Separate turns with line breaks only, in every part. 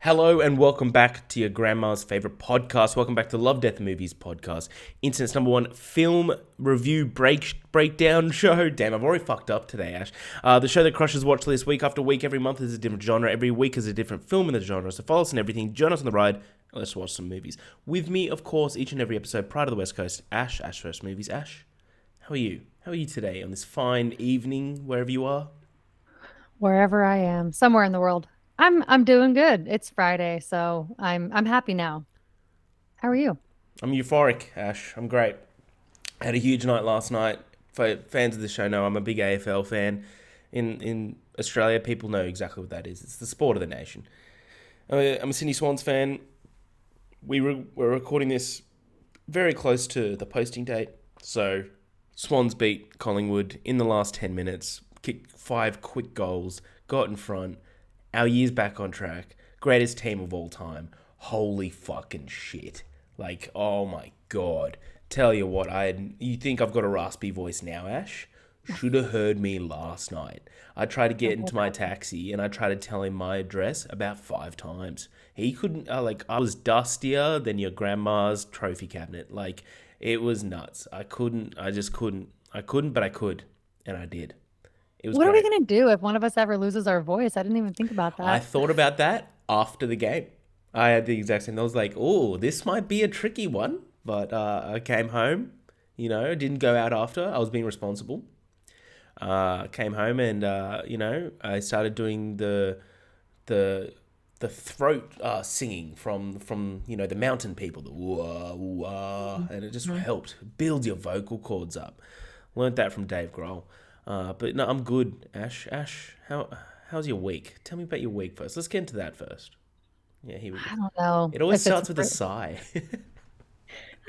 Hello and welcome back to your grandma's favorite podcast. Welcome back to Love, Death, Movies podcast. Internet's number one film review breakdown show. Damn, I've already fucked up today, Ash. The show that crushes watch list week after week. Every month is a different genre. Every week is a different film in the genre. So follow us and everything. Join us on the ride. And let's watch some movies. With me, of course, each and every episode prior to the West Coast, Ash First Movies. Ash, how are you? How are you today on this fine evening, wherever you are?
Wherever I am, somewhere in the world. I'm doing good. It's Friday, so I'm happy now. How are you?
I'm euphoric, Ash. I'm great. I had a huge night last night. For fans of the show know I'm a big AFL fan. In Australia, people know exactly what that is. It's the sport of the nation. I'm a Sydney Swans fan. We're recording this very close to the posting date. So Swans beat Collingwood in the last 10 minutes, kicked 5 quick goals, got in front. Our year's back on track. Greatest team of all time. Holy fucking shit. Like, oh my god. Tell you what, you think I've got a raspy voice now, Ash? Should have heard me last night. I tried to get into my taxi and I tried to tell him my address about 5 times. He couldn't, I was dustier than your grandma's trophy cabinet. Like, it was nuts. I just couldn't. I couldn't, but I could. And I did. It was
What are we
great.
gonna do if one of us ever loses our voice? I didn't even think about
I
that.
thought about that after the game. I had the exact same. I was like, "Oh, this might be a tricky one." But I came home. Didn't go out after. I was being responsible. Came home and I started doing the the throat singing from the mountain people, the wah wah, and it just
Mhm.
helped build your vocal cords up. Learned that from Dave Grohl. But no, I'm good. Ash, how's your week? Tell me about your week first. Let's get into that first. Yeah, here we go.
I don't know
It always
if
starts with a sigh.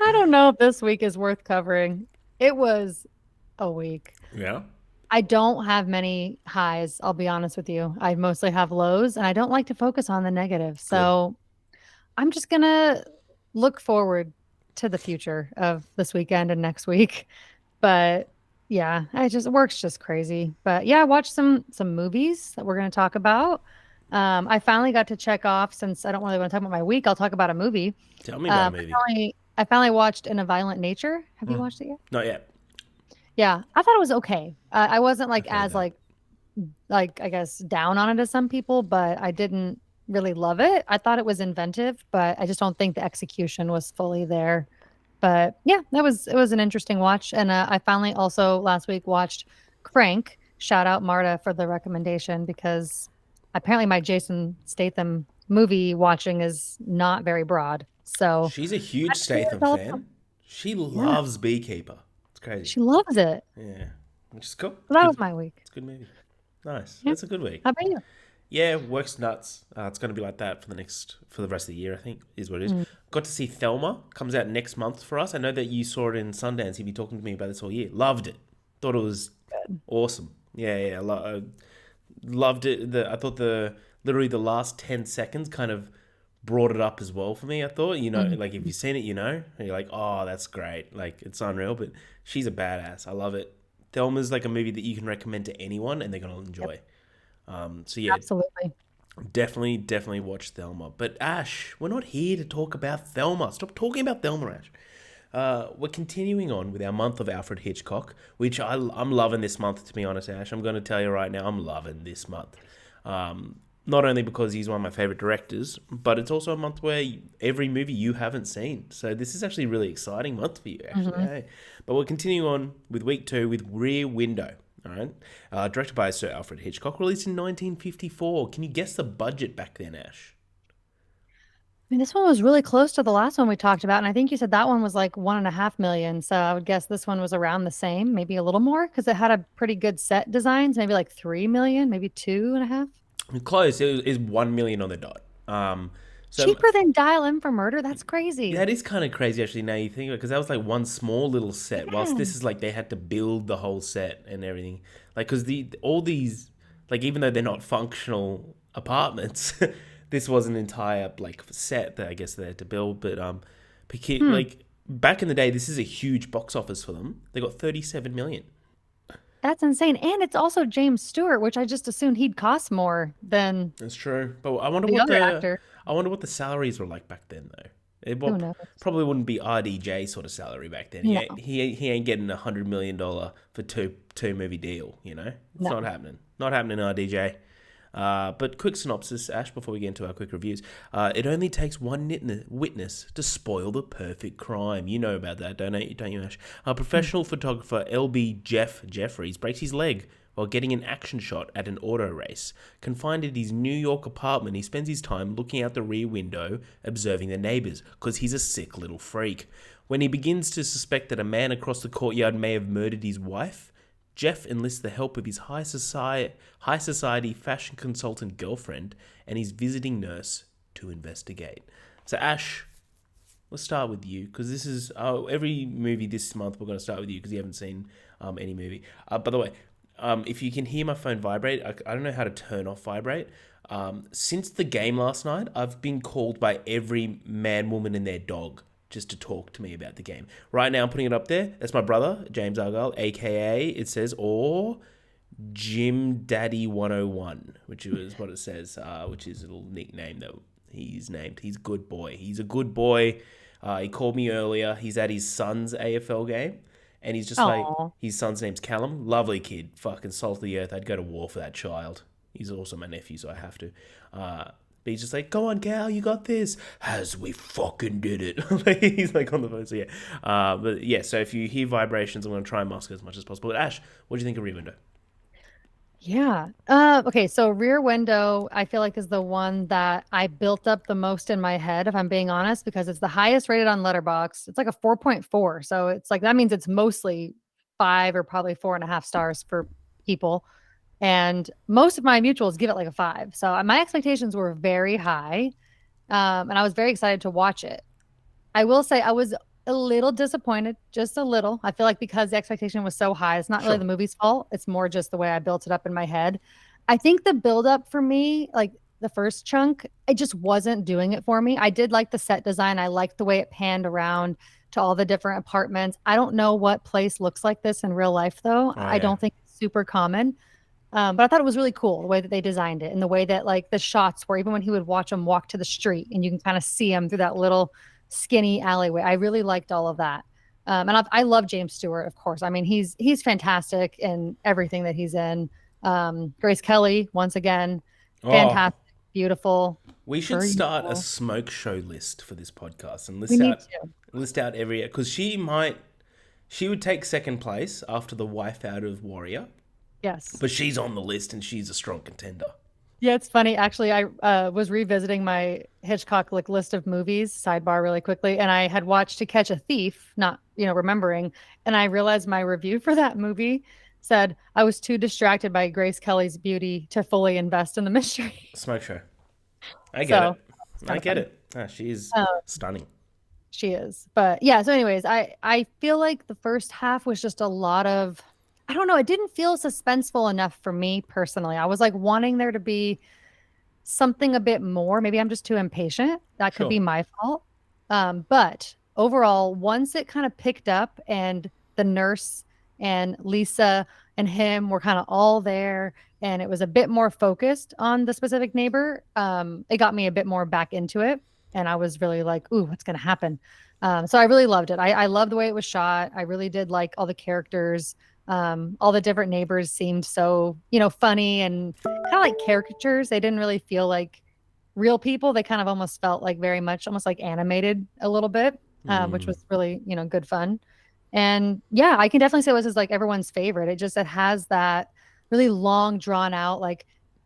I don't know if this week is worth covering. It was a week.
Yeah.
I don't have many highs, I'll be honest with you. I mostly have lows, and I don't like to focus on the negative.
Good.
So I'm just gonna look forward to the future of this weekend and next week. But yeah, I just work's just crazy. But yeah, I watched some movies that we're gonna talk about. I finally got to check off since I don't really want to talk about my week. I'll talk about a movie.
Tell me about a movie.
I finally watched In a Violent Nature. Have you
Hmm.
watched it yet?
Not yet.
Yeah, I thought it was okay. I wasn't
I've
like
heard
as
that.
like I guess down on it as some people, but I didn't really love it. I thought it was inventive, but I just don't think the execution was fully there. But yeah, it was an interesting watch. And I finally also last week watched Crank. Shout out Marta for the recommendation because apparently my Jason Statham movie watching is not very broad. So
She's a huge
I'm curious
Statham
also.
fan. She
Yeah,
loves Beekeeper. It's crazy.
she loves it.
Yeah, which is cool.
So
It's
that
good.
was my week.
It's a good movie. Nice.
Yeah.
That's a good week.
How about you?
Yeah, works nuts. It's going to be like that for the rest of the year. I think is what it is.
Mm,
Got to see Thelma. Comes out next month for us. I know that you saw it in Sundance. You've been talking to me about this all year. Loved it. Thought it was
good.
awesome. Yeah, yeah. Loved it. I thought the literally the last 10 seconds kind of brought it up as well for me. I thought
Mhm.
like if you've seen it, and you're like, oh, that's great. Like it's unreal. But she's a badass. I love it. Thelma's like a movie that you can recommend to anyone and they're gonna
Yep,
enjoy. So yeah,
absolutely.
definitely watch Thelma. But Ash, we're not here to talk about Thelma. Stop talking about Thelma, Ash. We're continuing on with our month of Alfred Hitchcock, which I'm loving this month, to be honest, Ash. I'm going to tell you right now, I'm loving this month. Not only because he's one of my favorite directors, but it's also a month where every movie you haven't seen. So this is actually a really exciting month for you, actually.
Mhm.
Hey. But we're continuing on with week 2 with Rear Window. All right, directed by Sir Alfred Hitchcock, released in 1954. Can you guess the budget back then, Ash?
I mean, this one was really close to the last one we talked about, and I think you said that one was like 1.5 million. So I would guess this one was around the same, maybe a little more, because it had a pretty good set designs, maybe like 3 million, maybe 2.5.
Close. It is 1 million on the dot. So
Cheaper than Dial M for Murder. That's crazy.
that is kind of crazy, actually. Now you think of it, because that was like one small little set. Whilst
Yeah.
this is like they had to build the whole set and everything. Like, because all these, like, even though they're not functional apartments, this was an entire like set that I guess they had to build. But
Hmm.
like back in the day, this is a huge box office for them. They got 37 million.
That's insane. And it's also James Stewart, which I just assumed he'd cost more than
That's true. But
the other actor.
I wonder what the salaries were like back then though. It
Who knows?
probably wouldn't be RDJ sort of salary back then.
No,
He ain't getting $100 million for two movie deal. You know, it's not
no.
happening. Not happening, RDJ. But quick synopsis, Ash, before we get into our quick reviews. It only takes one witness to spoil the perfect crime. You know about that, don't you, Ash? A professional photographer, LB Jeffries, breaks his leg while getting an action shot at an auto race. Confined at his New York apartment, he spends his time looking out the rear window, observing the neighbors, because he's a sick little freak. When he begins to suspect that a man across the courtyard may have murdered his wife, Jeff enlists the help of his high society fashion consultant girlfriend and his visiting nurse to investigate. So Ash, let's start with you because this is every movie this month we're going to start with you because you haven't seen any movie. By the way, if you can hear my phone vibrate, I don't know how to turn off vibrate. Since the game last night, I've been called by every man, woman, and their dog just to talk to me about the game. Right now, I'm putting it up there. That's my brother, James Argyle, aka it says, or Jim Daddy 101, which is what it says, which is a little nickname that he's named. He's a good boy. He's a good boy. He called me earlier. He's at his son's AFL game. And he's just like,
Oh,
his son's name's Callum. Lovely kid. Fucking salt of the earth. I'd go to war for that child. He's also my nephew, so I have to. But he's just like, go on, Cal, you got this. As we fucking did it. He's like on the phone, so yeah. But yeah, so if you hear vibrations, I'm going to try and mask it as much as possible. But Ash, what do you think of Rear Window?
yeah. Okay, so Rear Window, I feel like is the one that I built up the most in my head, if I'm being honest, because it's the highest rated on Letterboxd. It's like a 4.4. So it's like that means it's mostly 5 or probably 4.5 stars for people. And most of my mutuals give it like a 5. So my expectations were very high. And I was very excited to watch it. I will say I was a little disappointed, just a little. I feel like because the expectation was so high, it's not really
Sure.
the movie's fault. It's more just the way I built it up in my head. I think the build up for me, like the first chunk, it just wasn't doing it for me. I did like the set design. I liked the way it panned around to all the different apartments. I don't know what place looks like this in real life, though.
Oh,
I
yeah.
don't think it's super common. But I thought it was really cool the way that they designed it and the way that like the shots were even when he would watch him walk to the street and you can kind of see him through that little skinny alleyway. I really liked all of that. And I love James Stewart, of course. I mean, he's fantastic in everything that he's in. Grace Kelly, once again,
Oh,
fantastic, beautiful,
we should
per
start a
usual.
smoke show list for this podcast and
We need to.
list out every, because she would take second place after the wife out of Warrior,
Yes.
but she's on the list and she's a strong contender.
Yeah, it's funny. Actually, I was revisiting my Hitchcock like list of movies, sidebar really quickly, and I had watched To Catch a Thief, not, remembering, and I realized my review for that movie said I was too distracted by Grace Kelly's beauty to fully invest in the mystery.
Smoke show. I get
So
it.
it's
I
kind of
get
funny.
it. Ah, she is
Uh,
stunning.
she is. But yeah, so anyways, I feel like the first half was just a lot of I don't know, it didn't feel suspenseful enough for me personally. I was like wanting there to be something a bit more. Maybe I'm just too impatient. That could
Sure.
be my fault. But overall, once it kind of picked up and the nurse and Lisa and him were kind of all there and it was a bit more focused on the specific neighbor, it got me a bit more back into it. And I was really like, ooh, what's going to happen? So I really loved it. I loved the way it was shot. I really did like all the characters. All the different neighbors seemed so, funny and kind of like caricatures. They didn't really feel like real people. They kind of almost felt like very much almost like animated a little bit, which
Mm,
was really, good fun. And yeah, I can definitely say this is like everyone's favorite. It has that really long, drawn out, like,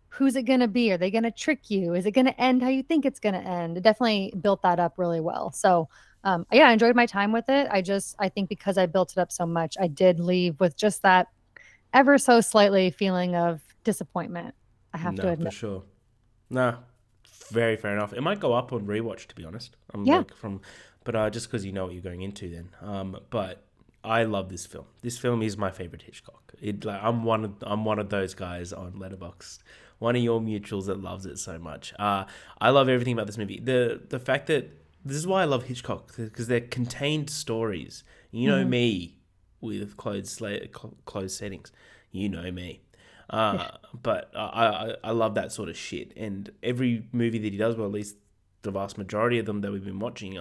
who's it going to be? Are they going to trick you? Is it going to end how you think it's going to end? It definitely built that up really well. So, yeah, I enjoyed my time with it. I think because I built it up so much, I did leave with just that ever so slightly feeling of disappointment. I have to
no, for
admit.
sure. No, very fair enough. It might go up on rewatch, to be honest. I'm
Yeah.
like from, but just because you know what you're going into, then. But I love this film. This film is my favorite Hitchcock. I'm one of those guys on Letterboxd. One of your mutuals that loves it so much. I love everything about this movie. The fact that this is why I love Hitchcock because they're contained stories. You know
Mhm.
me with closed settings. You know me.
Yeah.
But I love that sort of shit. And every movie that he does, well, at least the vast majority of them that we've been watching,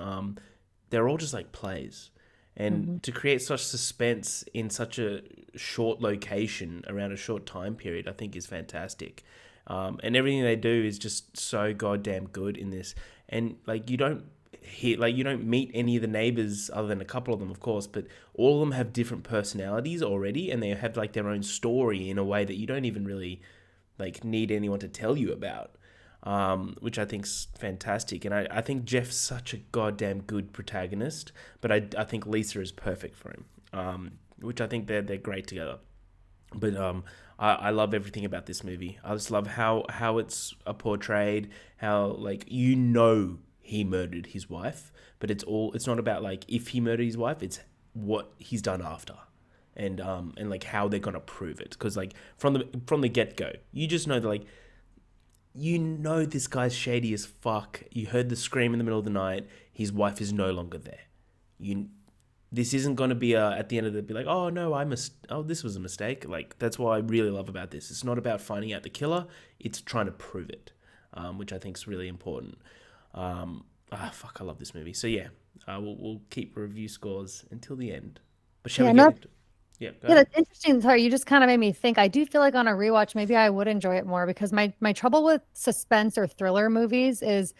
they're all just like plays. And
Hmm.
to create such suspense in such a short location around a short time period, I think is fantastic. And everything they do is just so goddamn good in this. And like you don't meet any of the neighbors other than a couple of them, of course, but all of them have different personalities already, and they have like their own story in a way that you don't even really like need anyone to tell you about, which I think's fantastic. And I think Jeff's such a goddamn good protagonist, but I think Lisa is perfect for him, which I think they're great together. But I love everything about this movie. I just love how it's portrayed. How like he murdered his wife, but it's not about like if he murdered his wife. It's what he's done after, and like how they're gonna prove it. Because like from the get go, you just know that like this guy's shady as fuck. You heard the scream in the middle of the night. His wife is no longer there. You This isn't going to be at the end of it be like, oh no, this was a mistake. Like that's what I really love about this. It's not about finding out the killer. It's trying to prove it, which I think is really important. Fuck, I love this movie. So yeah, we'll keep review scores until the end. But shall we
Yeah,
get
no,
into? Yeah, go
yeah,
ahead.
that's interesting. Sorry, you just kind of made me think. I do feel like on a rewatch, maybe I would enjoy it more because my trouble with suspense or thriller movies is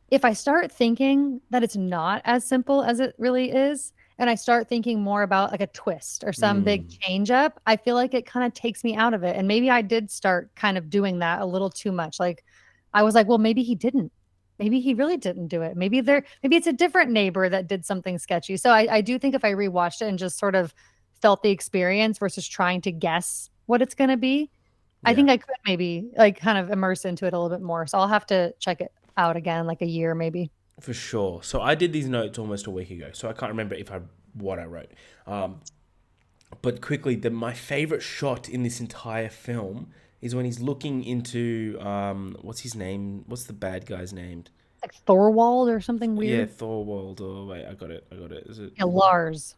if I start thinking that it's not as simple as it really is, and I start thinking more about like a twist or some big
Mm,
change up, I feel like it kind of takes me out of it. And maybe I did start kind of doing that a little too much. Like I was like, well, maybe he didn't. Maybe he really didn't do it. Maybe it's a different neighbor that did something sketchy. So I do think if I rewatched it and just sort of felt the experience versus trying to guess what it's going to be, I
yeah,
think I could maybe like kind of immerse into it a little bit more. So I'll have to check it out again, like a year maybe.
for sure. So I did these notes almost a week ago, so I can't remember if I what I wrote. Um, But quickly, my favorite shot in this entire film is when he's looking into what's his name? What's the bad guy's name?
Like Thorwald or something
Yeah,
weird.
Thorwald. Oh wait, I got it. Is it
Yeah, Lars.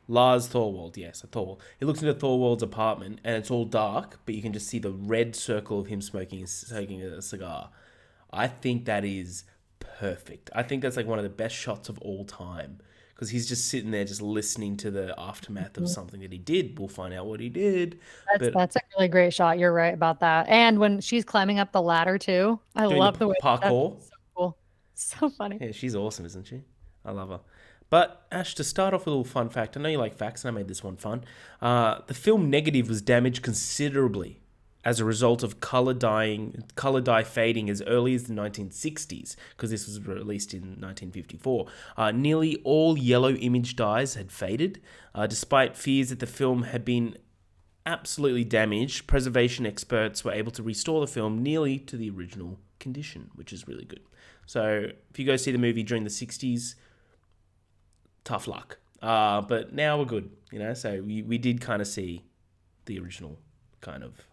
Lars Thorwald? Yes, Thorwald. He looks into Thorwald's apartment, and it's all dark, but you can just see the red circle of him smoking a cigar. I think that is perfect. I think that's like one of the best shots of all time because he's just sitting there, just listening to the aftermath of
Mhm.
something that he did. We'll find out what he did, but
That's a really great shot. You're right about that. And when she's climbing up the ladder too, I
doing the
love the way that's
parkour.
so cool. So funny.
Yeah, she's awesome, isn't she? I love her. But Ash, to start off with a little fun fact, I know you like facts, and I made this one fun. The film negative was damaged considerably as a result of color dye fading as early as the 1960s, because this was released in 1954. Nearly all yellow image dyes had faded, despite fears that the film had been absolutely damaged. Preservation experts were able to restore the film nearly to the original condition, which is really good. So if you go see the movie during the 60s, tough luck. But now we're good, you know. So we did kind of see the original kind of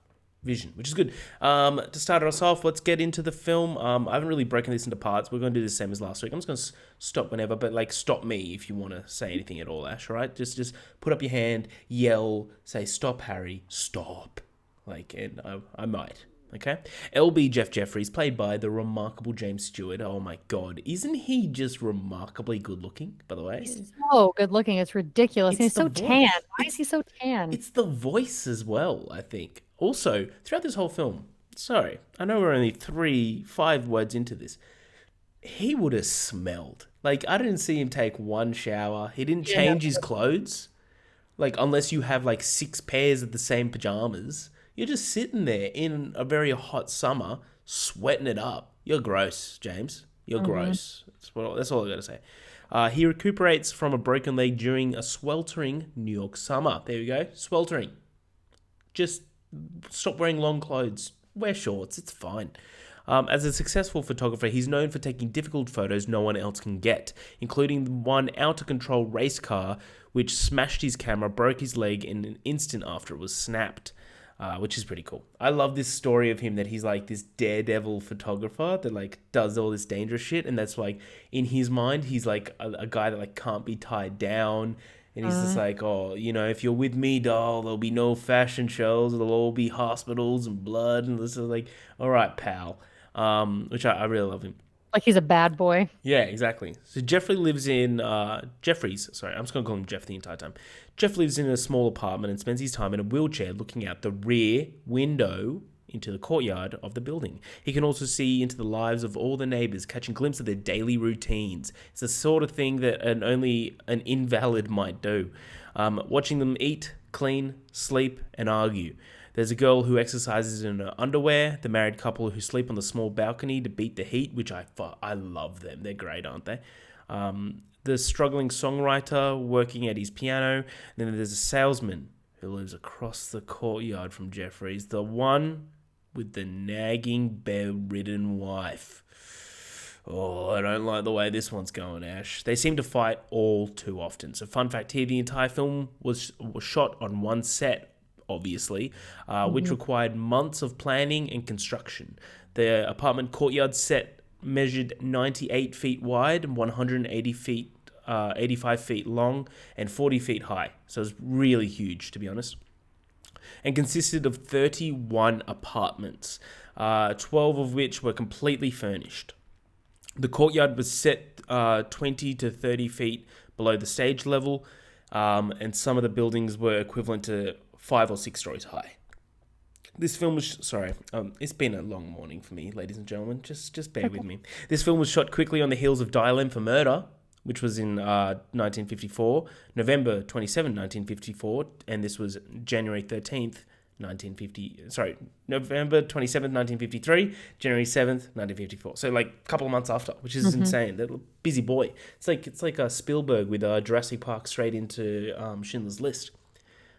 vision, which is good. To start us off, let's get into the film. I haven't really broken this into parts. We're going to do the same as last week. I'm just going to stop whenever, but like stop me if you want to say anything at all, Ash. All right, just put up your hand, yell, say stop, Harry, stop. Like, and I might. Okay, LB Jeff Jeffries, played by the remarkable James Stewart. Oh my God, isn't he just remarkably good looking? By the way,
He's so good looking. It's ridiculous. And
it's
he's
the
so tan.
voice.
Why is he so tan?
It's the voice as well, I think. Also, throughout this whole film, sorry, I know we're only 5 words into this. He would have smelled. Like, I didn't see him take one shower. He didn't
Yeah, no.
change his clothes. Like, unless you have like 6 pairs of the same pajamas, you're just sitting there in a very hot summer, sweating it up. You're gross, James. You're
Hmm.
gross. That's all I got to say. He recuperates from a broken leg during a sweltering New York summer. There we go. Sweltering. Just stop wearing long clothes. Wear shorts. It's fine. As a successful photographer, he's known for taking difficult photos no one else can get, including one out-of-control race car which smashed his camera, broke his leg in an instant after it was snapped, which is pretty cool. I love this story of him that he's like this daredevil photographer that like does all this dangerous shit, and that's like in his mind he's like a guy that like can't be tied down. And he's just like, oh, if you're with me, doll, there'll be no fashion shows. There'll all be hospitals and blood. And this is like, all right, pal. Which I really love him.
Like he's a bad boy.
Yeah, exactly. So Jeffrey lives in Jeffrey's. Sorry, I'm just gonna call him Jeff the entire time. Jeff lives in a small apartment and spends his time in a wheelchair, looking out the rear window into the courtyard of the building. He can also see into the lives of all the neighbors, catching a glimpse of their daily routines. It's the sort of thing that only an invalid might do. Watching them eat, clean, sleep, and argue. There's a girl who exercises in her underwear, the married couple who sleep on the small balcony to beat the heat, which I love them. They're great, aren't they? The struggling songwriter working at his piano. And then there's a salesman who lives across the courtyard from Jeffrey's, the one with the nagging, bedridden wife. Oh, I don't like the way this one's going, Ash. They seem to fight all too often. So fun fact here, the entire film was shot on one set, obviously, which required months of planning and construction. The apartment courtyard set measured 98 feet wide and 180 feet, 85 feet long and 40 feet high. So it's really huge, to be honest. And consisted of 31 apartments, 12 of which were completely furnished. The courtyard was set 20 to 30 feet below the stage level, and some of the buildings were equivalent to 5 or 6 stories high. This film was... Sorry, it's been a long morning for me, ladies and gentlemen. Just bear with me. This film was shot quickly on the heels of Dial M for Murder, which was in 1954, November 27, 1954, and this was January 13th, 1950... Sorry, November 27th, 1953, January 7th, 1954. So, like, a couple of months after, which is insane. They're a busy boy. It's like a Spielberg with Jurassic Park straight into Schindler's List.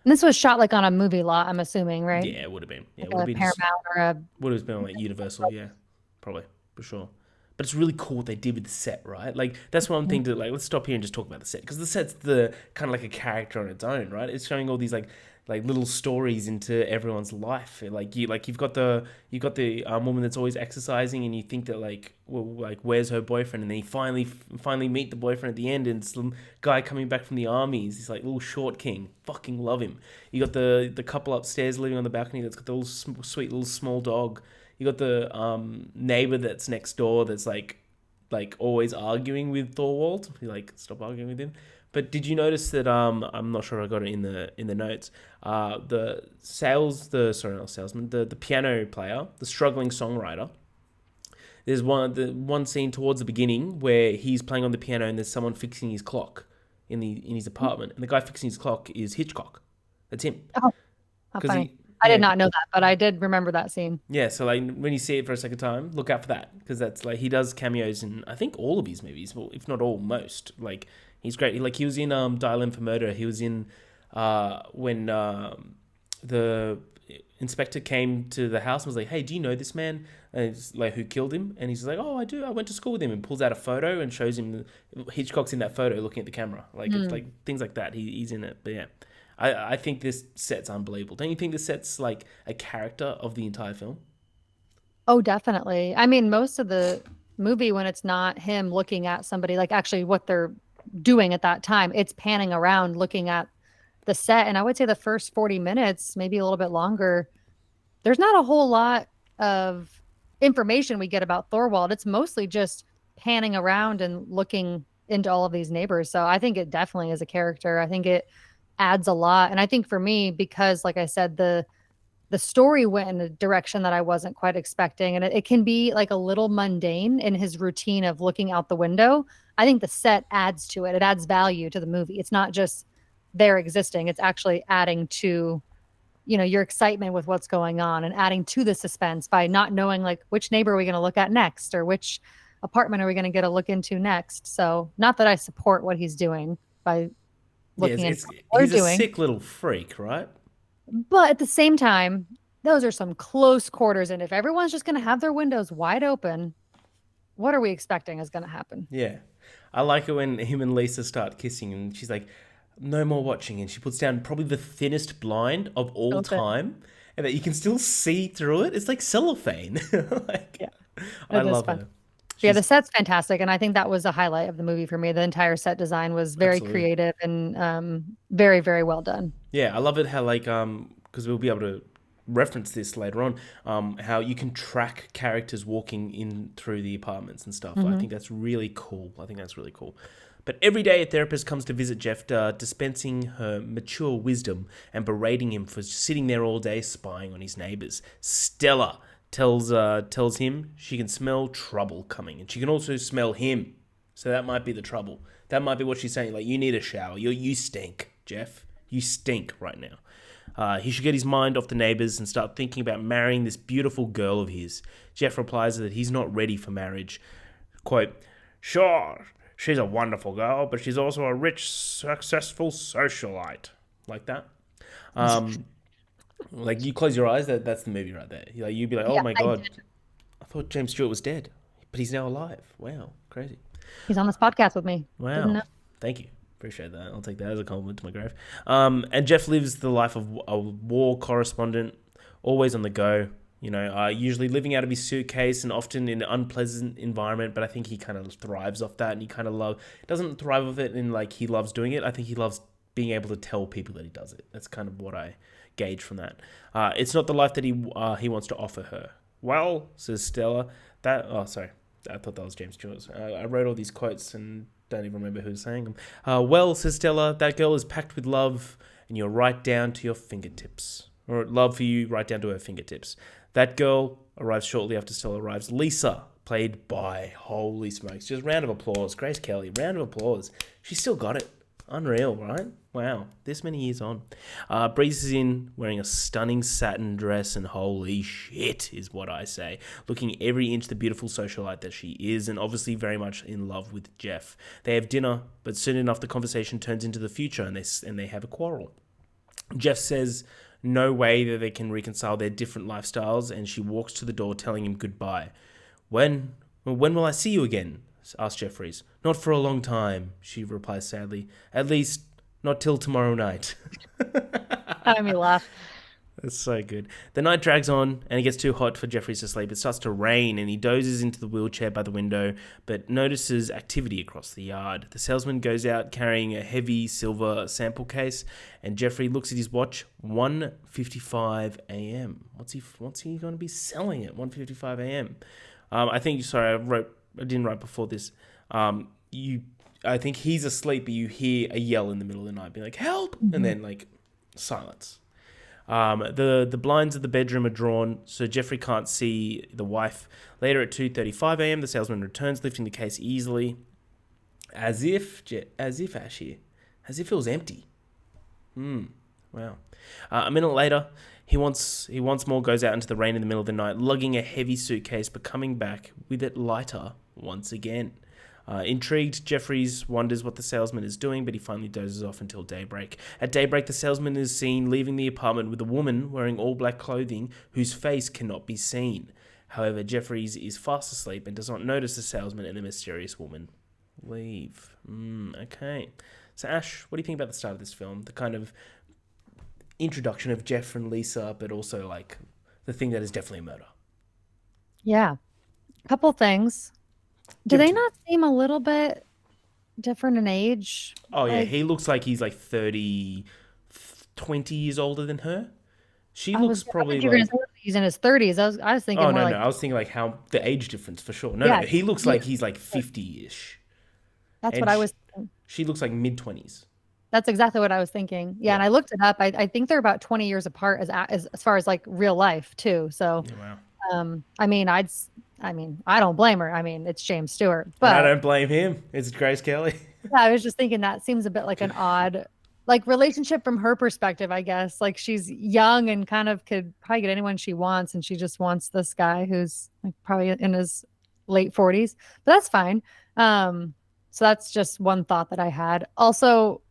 And this was shot like on a movie lot, I'm assuming, right?
Yeah, it would have been. Yeah,
Like
it would
a
have been.
Paramount or a...
Would have been on like Universal. Yeah, probably for sure. But it's really cool what they did with the set, right? Like that's one thing to like. Let's stop here and just talk about the set because the set's the kind of like a character on its own, right? It's showing all these like little stories into everyone's life. You've got the woman that's always exercising, and you think that where's her boyfriend? And then you finally meet the boyfriend at the end, and it's some guy coming back from the army. He's this like little short king. Fucking love him. You got the couple upstairs living on the balcony that's got the little sweet little small dog. You got the neighbor that's next door that's like always arguing with Thorwald. You stop arguing with him. But did you notice that I'm not sure I got it in the notes. The piano player, the struggling songwriter. There's one scene towards the beginning where he's playing on the piano and there's someone fixing his clock in his apartment, and the guy fixing his clock is Hitchcock. That's him.
Oh, how funny. I did not know that, but I did remember that scene.
Yeah, so when you see it for a second time, look out for that because that's he does cameos in I think all of his movies, well, if not all, most. He's great. He was in Dial M for Murder. He was in when the inspector came to the house and was like, "Hey, do you know this man?" And it's who killed him? And he's like, "Oh, I do. I went to school with him." And pulls out a photo and shows him Hitchcock's in that photo looking at the camera. It's things like that. He's in it. But yeah. I think this set's unbelievable. Don't you think this set's like a character of the entire film?
Oh, definitely. I mean, most of the movie, when it's not him looking at somebody, like actually what they're doing at that time, it's panning around looking at the set. And I would say the first 40 minutes, maybe a little bit longer, there's not a whole lot of information we get about Thorwald. It's mostly just panning around and looking into all of these neighbors. So I think it definitely is a character. I think it adds a lot. And I think for me, because like I said, the story went in a direction that I wasn't quite expecting. And it can be like a little mundane in his routine of looking out the window. I think the set adds to it. It adds value to the movie. It's not just there existing. It's actually adding to, your excitement with what's going on and adding to the suspense by not knowing which neighbor are we going to look at next or which apartment are we going to get a look into next. So not that I support what he's doing by looking into what
he's
they're
a
doing.
sick little freak, right?
But at the same time, those are some close quarters. And if everyone's just going to have their windows wide open, what are we expecting is going to happen?
Yeah. I like it when him and Lisa start kissing and she's like, no more watching. And she puts down probably the thinnest blind of all time and that you can still see through it. It's like cellophane.
Yeah,
I
it is
love
fun.
her.
Yeah, the
She's
set's fantastic, and I think that was a highlight of the movie for me. The entire set design was very
absolutely.
creative and very, very well done.
Yeah, I love it how like because we'll be able to reference this later on, how you can track characters walking in through the apartments and stuff. I
Hmm.
think that's really cool. I think that's really cool. But every day a therapist comes to visit Jeff, dispensing her mature wisdom and berating him for sitting there all day spying on his neighbors. Stella tells him she can smell trouble coming, and she can also smell him. So that might be the trouble. That might be what she's saying. Like, you need a shower. You stink, Jeff. You stink right now. He should get his mind off the neighbors and start thinking about marrying this beautiful girl of his. Jeff replies that he's not ready for marriage. Quote, sure, she's a wonderful girl, but she's also a rich, successful socialite. Like that. Um, like, you close your eyes, that's the movie right there. Like, you'd be like, oh
Yeah,
my God, I thought James Stewart was dead, but he's now alive. Wow, crazy.
he's on this podcast with me. Didn't
Wow.
know.
Thank you. Appreciate that. I'll take that as a compliment to my grave. And Jeff lives the life of a war correspondent, always on the go. Usually living out of his suitcase and often in an unpleasant environment. But I think he kind of thrives off that, and he kind of doesn't thrive off it in like he loves doing it. I think he loves being able to tell people that he does it. That's kind of what I gauge from that. It's not the life that he wants to offer her. Well, says Stella, that sorry, I thought that was James Joyce. I wrote all these quotes and don't even remember who's saying them. Well, says Stella, that girl is packed with love, and you're right down to your fingertips. Or love for you right down to her fingertips. That girl arrives shortly after Stella arrives. Lisa, played by, holy smokes, just round of applause. Grace Kelly, round of applause. She still got it. Unreal, right? Wow, this many years on. Breezes in wearing a stunning satin dress, and holy shit is what I say. Looking every inch the beautiful socialite that she is, and obviously very much in love with Jeff. They have dinner, but soon enough the conversation turns into the future, and they have a quarrel. Jeff says no way that they can reconcile their different lifestyles, and she walks to the door telling him goodbye. When will I see you again? Asks Jeffries. Not for a long time, she replies sadly. At least, not till tomorrow night.
That made me laugh.
That's so good. The night drags on, and it gets too hot for Jeffries to sleep. It starts to rain, and he dozes into the wheelchair by the window, but notices activity across the yard. The salesman goes out carrying a heavy silver sample case, and Jeffrey looks at his watch. 1:55 a.m. What's he going to be selling at 1:55 a.m.? I think. Sorry, I didn't write before this. I think he's asleep, but you hear a yell in the middle of the night, be like, "Help!" and
Mhm.
then like silence. The blinds of the bedroom are drawn, so Jeffrey can't see the wife. Later at 2:35 a.m., the salesman returns, lifting the case easily, as if it was empty. Wow. A minute later, he once more goes out into the rain in the middle of the night, lugging a heavy suitcase, but coming back with it lighter once again. Intrigued, Jeffries wonders what the salesman is doing, but he finally dozes off until daybreak. At daybreak, the salesman is seen leaving the apartment with a woman wearing all black clothing whose face cannot be seen. However, Jeffries is fast asleep and does not notice the salesman and the mysterious woman leave. Okay. So, Ash, what do you think about the start of this film? The kind of introduction of Jeff and Lisa, but also like the thing that is definitely a murder.
Yeah. Couple things. Do
Give it
they
to me.
not seem a little bit different in age?
Oh yeah,
Like,
he looks like he's like 30, 20 years older than her. She
I
looks
thought
probably
you were gonna
like,
say he's in his 30s. I was thinking
oh
more
no, no,
like,
I was thinking like how the age difference for sure. No,
yeah,
no, he looks
yeah,
like he's like 50-ish.
that's what
And
I was thinking.
she looks like mid 20s.
That's exactly what I was thinking. Yeah,
Yeah.
and I looked it up. I think they're about 20 years apart as far as like real life too. So,
Yeah, wow.
I mean, I mean, I don't blame her. I mean, it's James Stewart,
And I
but
don't blame him. It's Grace Kelly.
yeah, I was just thinking that seems a bit like an odd like relationship from her perspective, I guess. Like she's young and kind of could probably get anyone she wants, and she just wants this guy who's like probably in his late 40s. But that's fine. So that's just one thought that I had. Also,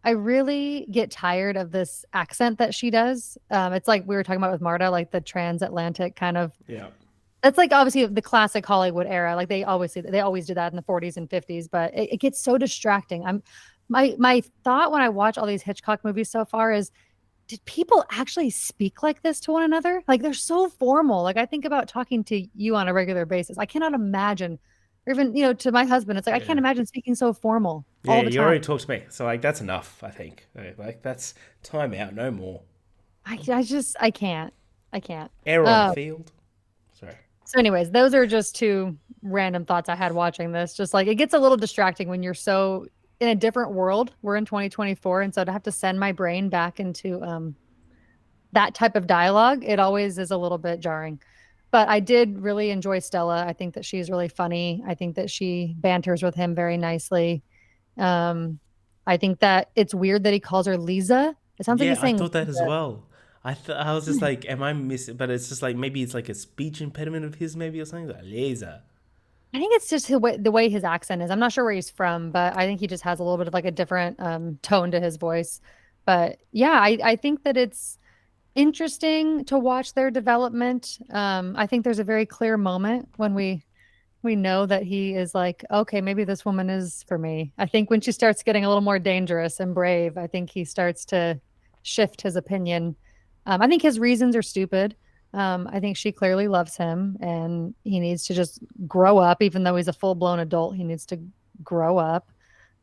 I really get tired of this accent that she does. It's like we were talking about with Marta, like the transatlantic kind of
Yeah.
that's like obviously the classic Hollywood era. Like they always did that in the 40s and 50s, but it gets so distracting. My thought when I watch all these Hitchcock movies so far is did people actually speak like this to one another? Like they're so formal. Like I think about talking to you on a regular basis. I cannot imagine or even, to my husband, it's like, I can't
Yeah.
imagine speaking so formal
Yeah,
all the
you
time.
already talked to me. So like that's enough, I think. Like that's time out, no more.
I can't. I can't.
Error on the
Uh,
field. Sorry.
so anyways, those are just two random thoughts I had watching this. Just like it gets a little distracting when you're so in a different world. We're in 2024, and so to have to send my brain back into that type of dialogue, it always is a little bit jarring. But I did really enjoy Stella. I think that she's really funny. I think that she banters with him very nicely. Um, I think that it's weird that he calls her Lisa. It sounds like
Yeah,
he's
I
saying
thought that as
Lisa.
well. I was just like, am I missing? But it's just like maybe it's like a speech impediment of his, maybe or something like laser.
I think it's just the way his accent is. I'm not sure where he's from, but I think he just has a little bit of like a different tone to his voice. But yeah, I think that it's interesting to watch their development. I think there's a very clear moment when we know that he is like, okay, maybe this woman is for me. I think when she starts getting a little more dangerous and brave, I think he starts to shift his opinion. I think his reasons are stupid. I think she clearly loves him and he needs to just grow up, even though he's a full blown adult. He needs to grow up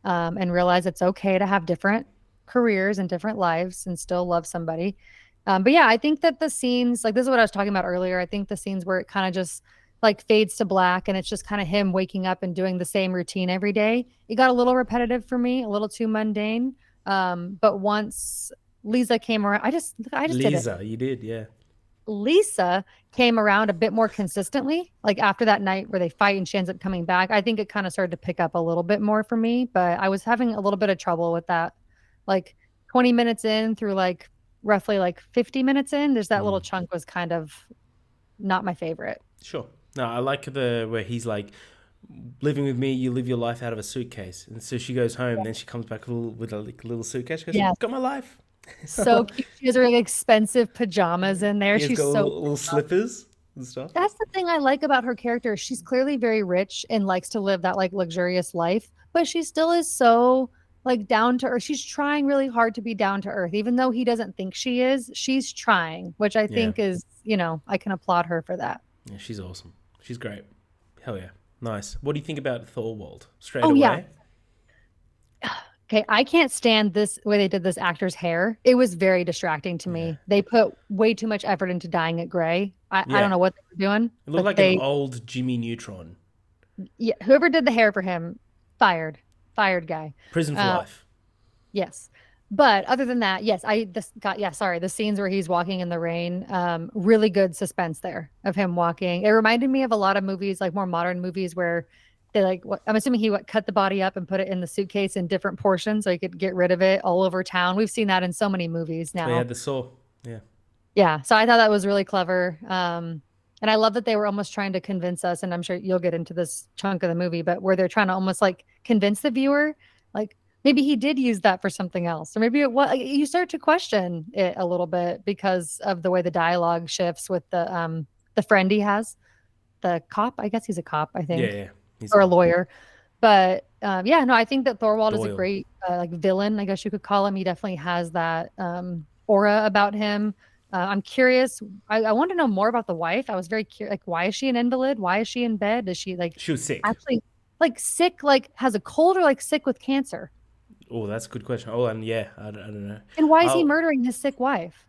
and realize it's okay to have different careers and different lives and still love somebody. But yeah, I think that the scenes, like this is what I was talking about earlier. I think the scenes where it kind of just like fades to black and it's just kind of him waking up and doing the same routine every day. It got a little repetitive for me, a little too mundane. But once Lisa came around, I just did it.
Lisa, you did, yeah.
Lisa came around a bit more consistently, like after that night where they fight and she ends up coming back. I think it kind of started to pick up a little bit more for me, but I was having a little bit of trouble with that. Like 20 minutes in through like roughly like 50 minutes in, there's that little
Mm,
chunk was kind of not my favorite.
sure. No, I like the where he's like living with me. You live your life out of a suitcase, and so she goes home. Then she comes back with a like, little suitcase. She goes,
Yes.
"Got my life."
So cute. She has her like, expensive pajamas in there.
He has
She's
got
so
little slippers and stuff.
That's the thing I like about her character. She's clearly very rich and likes to live that like luxurious life, but she still is so like down to earth. She's trying really hard to be down to earth, even though he doesn't think she is. She's trying, which I
Yeah,
think is, I can applaud her for that.
yeah, she's awesome. She's great. Hell yeah, nice. What do you think about Thorwald? Straight
Oh yeah.
away.
Okay, I can't stand this way they did this actor's hair. It was very distracting to
Yeah,
me. They put way too much effort into dyeing it gray. I don't
yeah.
know what they were doing,
It looked
but
like an old Jimmy Neutron.
yeah, whoever did the hair for him, fired, fired guy.
Prison for
Um,
life.
Yes. But other than that, yes, sorry, the scenes where he's walking in the rain, really good suspense there of him walking. It reminded me of a lot of movies, like more modern movies where they like I'm assuming he cut the body up and put it in the suitcase in different portions so he could get rid of it all over town. We've seen that in so many movies
That's why he
now.
had the saw. Yeah.
Yeah, so I thought that was really clever. And I love that they were almost trying to convince us, and I'm sure you'll get into this chunk of the movie, but where they're trying to almost like convince the viewer, like maybe he did use that for something else, or maybe you start to question it a little bit because of the way the dialogue shifts with the friend he has, the cop. I guess he's a cop, I
Yeah,
think,
yeah. He's a
or a
cop.
lawyer. But yeah, no, I think that Thorwald is a
Doyle.
great like villain, I guess you could call him. He definitely has that aura about him. I'm curious. I want to know more about the wife. I was very curious. Like, why is she an invalid? Why is she in bed? Is she like
She was sick.
actually like sick? Like has a cold or like sick with cancer?
Oh, that's a good question. Oh, and yeah, I don't know.
And why is he
I'll,
murdering his sick wife?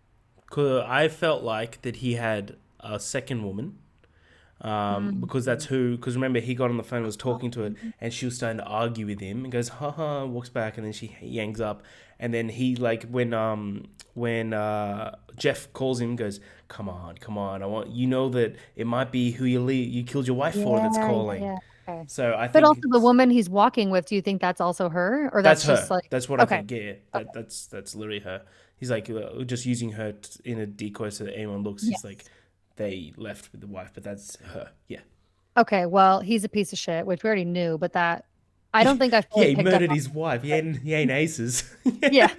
'Cause I felt like that he had a second woman.
Mm.
Because that's who. Because remember, he got on the phone, was talking to it, and she was starting to argue with him, and goes, "Ha, walks back, and then he hangs up, and then he like when Jeff calls him, goes, come on, I want you know that it might be who you killed your wife for that's
Yeah, yeah,
calling."
yeah. Okay.
So I
But
think
also the woman he's walking with, do you think that's also her? Or
that's
that's just
her.
like
That's what I
okay.
think. Yeah,
Okay.
that's literally her. He's like just using her in a decoy so that anyone looks. He's like
Yes.
they left with the wife, but that's her. Yeah.
Okay, well, he's a piece of shit, which we already knew, but that I don't think I
Yeah,
fully
he
picked up
murdered
on.
his wife.
But
He ain't aces.
yeah.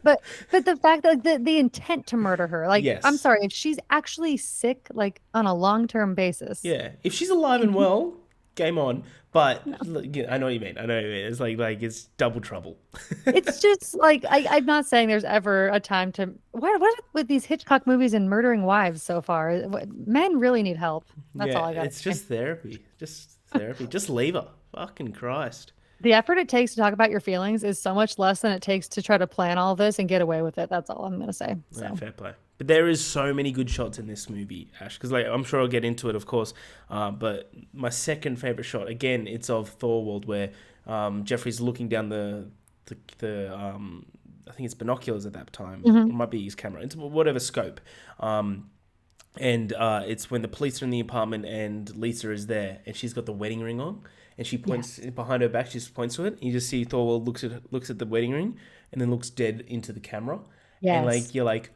But the fact that the intent to murder her, like I'm
Yes.
sorry, if she's actually sick, like on a long-term basis,
Yeah. If she's alive
and
and
he,
well, game on. But
no,
look, yeah, I know what you mean. I know what you mean. It's like it's double trouble.
it's just like I'm not saying there's ever a time to what with these Hitchcock movies and murdering wives so far? Men really need help. That's
Yeah,
all I gotta
it's
say.
just therapy. Just Therapy. Just leave her. Fucking Christ.
The effort it takes to talk about your feelings is so much less than it takes to try to plan all this and get away with it. That's all I'm gonna say.
Yeah,
So
fair play. But there is so many good shots in this movie, Ash. Because like I'm sure I'll get into it, of course. But my second favorite shot, again, it's of Thorwald, where Jeffrey's looking down the I think it's binoculars at that time.
mhm.
It might be his camera. It's whatever scope. And it's when the police are in the apartment and Lisa is there and she's got the wedding ring on and she points behind her back. She just points to it. And you just see Thorwald looks at the wedding ring and then looks dead into the camera. And
Yes.
like you're like,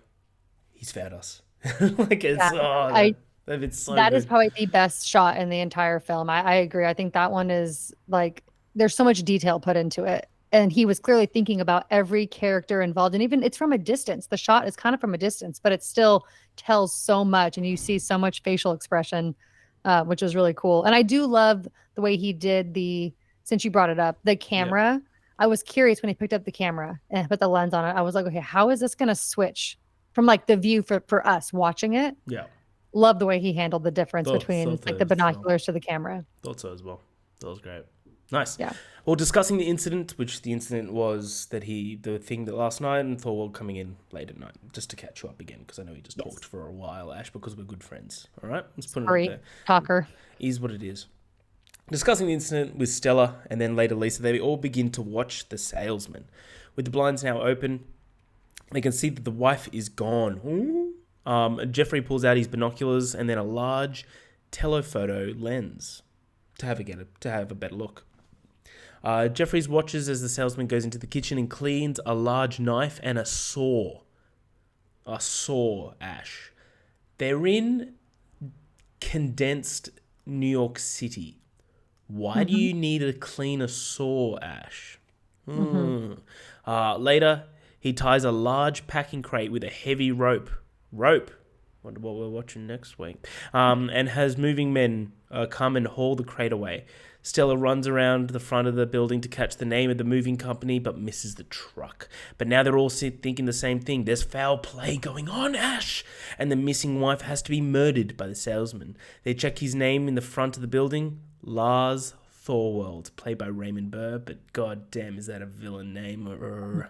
he's found us. Like it's
Yeah. I
it's so
That is
good.
probably the best shot in the entire film. I agree. I think that one is like there's so much detail put into it. And he was clearly thinking about every character involved. And even it's from a distance. The shot is kind of from a distance, but it still tells so much. And you see so much facial expression, which was really cool. And I do love the way he did since you brought it up, the
Yeah,
camera. I was curious when he picked up the camera and put the lens on it. I was like, okay, how is this going to switch from like the view for us watching it?
yeah.
Love the way he handled the difference between
Thought
like
so
the
as well.
binoculars to the camera.
Thought so as well. That was great. Nice.
Yeah.
Well, discussing the incident, which the incident was that the thing that last night and Thorwald coming in late at night, just to catch you up again, because I know we just talked for a while, Ash, because we're good friends. All right? Let's put it out
Sorry,
there.
talker.
Is what it is. Discussing the incident with Stella and then later Lisa, they all begin to watch the salesman. With the blinds now open, they can see that the wife is gone. Jeffrey pulls out his binoculars and then a large telephoto lens to have a better look. Jeffries watches as the salesman goes into the kitchen and cleans a large knife and a saw. A saw, Ash. They're in condensed New York City. Why do
Hmm.
you need to clean a saw, Ash?
Hmm.
Later, he ties a large packing crate with a heavy rope. Wonder what we're watching next week. And has moving men come and haul the crate away. Stella runs around the front of the building to catch the name of the moving company, but misses the truck. But now they're all thinking the same thing. There's foul play going on, Ash! And the missing wife has to be murdered by the salesman. They check his name in the front of the building. Lars Thorwald, played by Raymond Burr, but god damn, is that a villain name?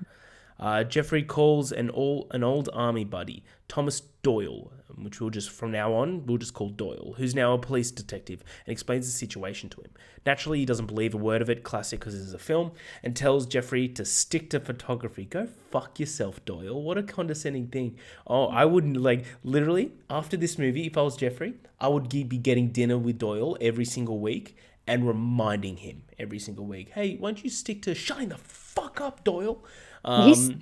Jeffrey calls an old army buddy, Thomas Doyle, which from now on, we'll just call Doyle, who's now a police detective, and explains the situation to him. Naturally, he doesn't believe a word of it, classic because this is a film, and tells Jeffrey to stick to photography. Go fuck yourself, Doyle. What a condescending thing. Oh, I wouldn't, literally, after this movie, if I was Jeffrey, I would be getting dinner with Doyle every single week and reminding him every single week, hey, why don't you stick to shutting the fuck up, Doyle?
He's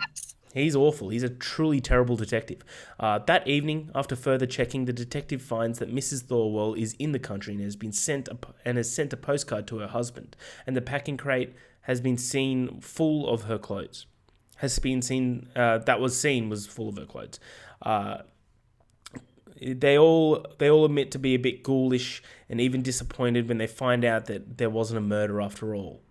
He's awful. He's a truly terrible detective. That evening, after further checking, the detective finds that Mrs. Thorwell is in the country and has sent a postcard to her husband, and the packing crate has been seen full of her clothes. Was full of her clothes. They all admit to be a bit ghoulish and even disappointed when they find out that there wasn't a murder after all.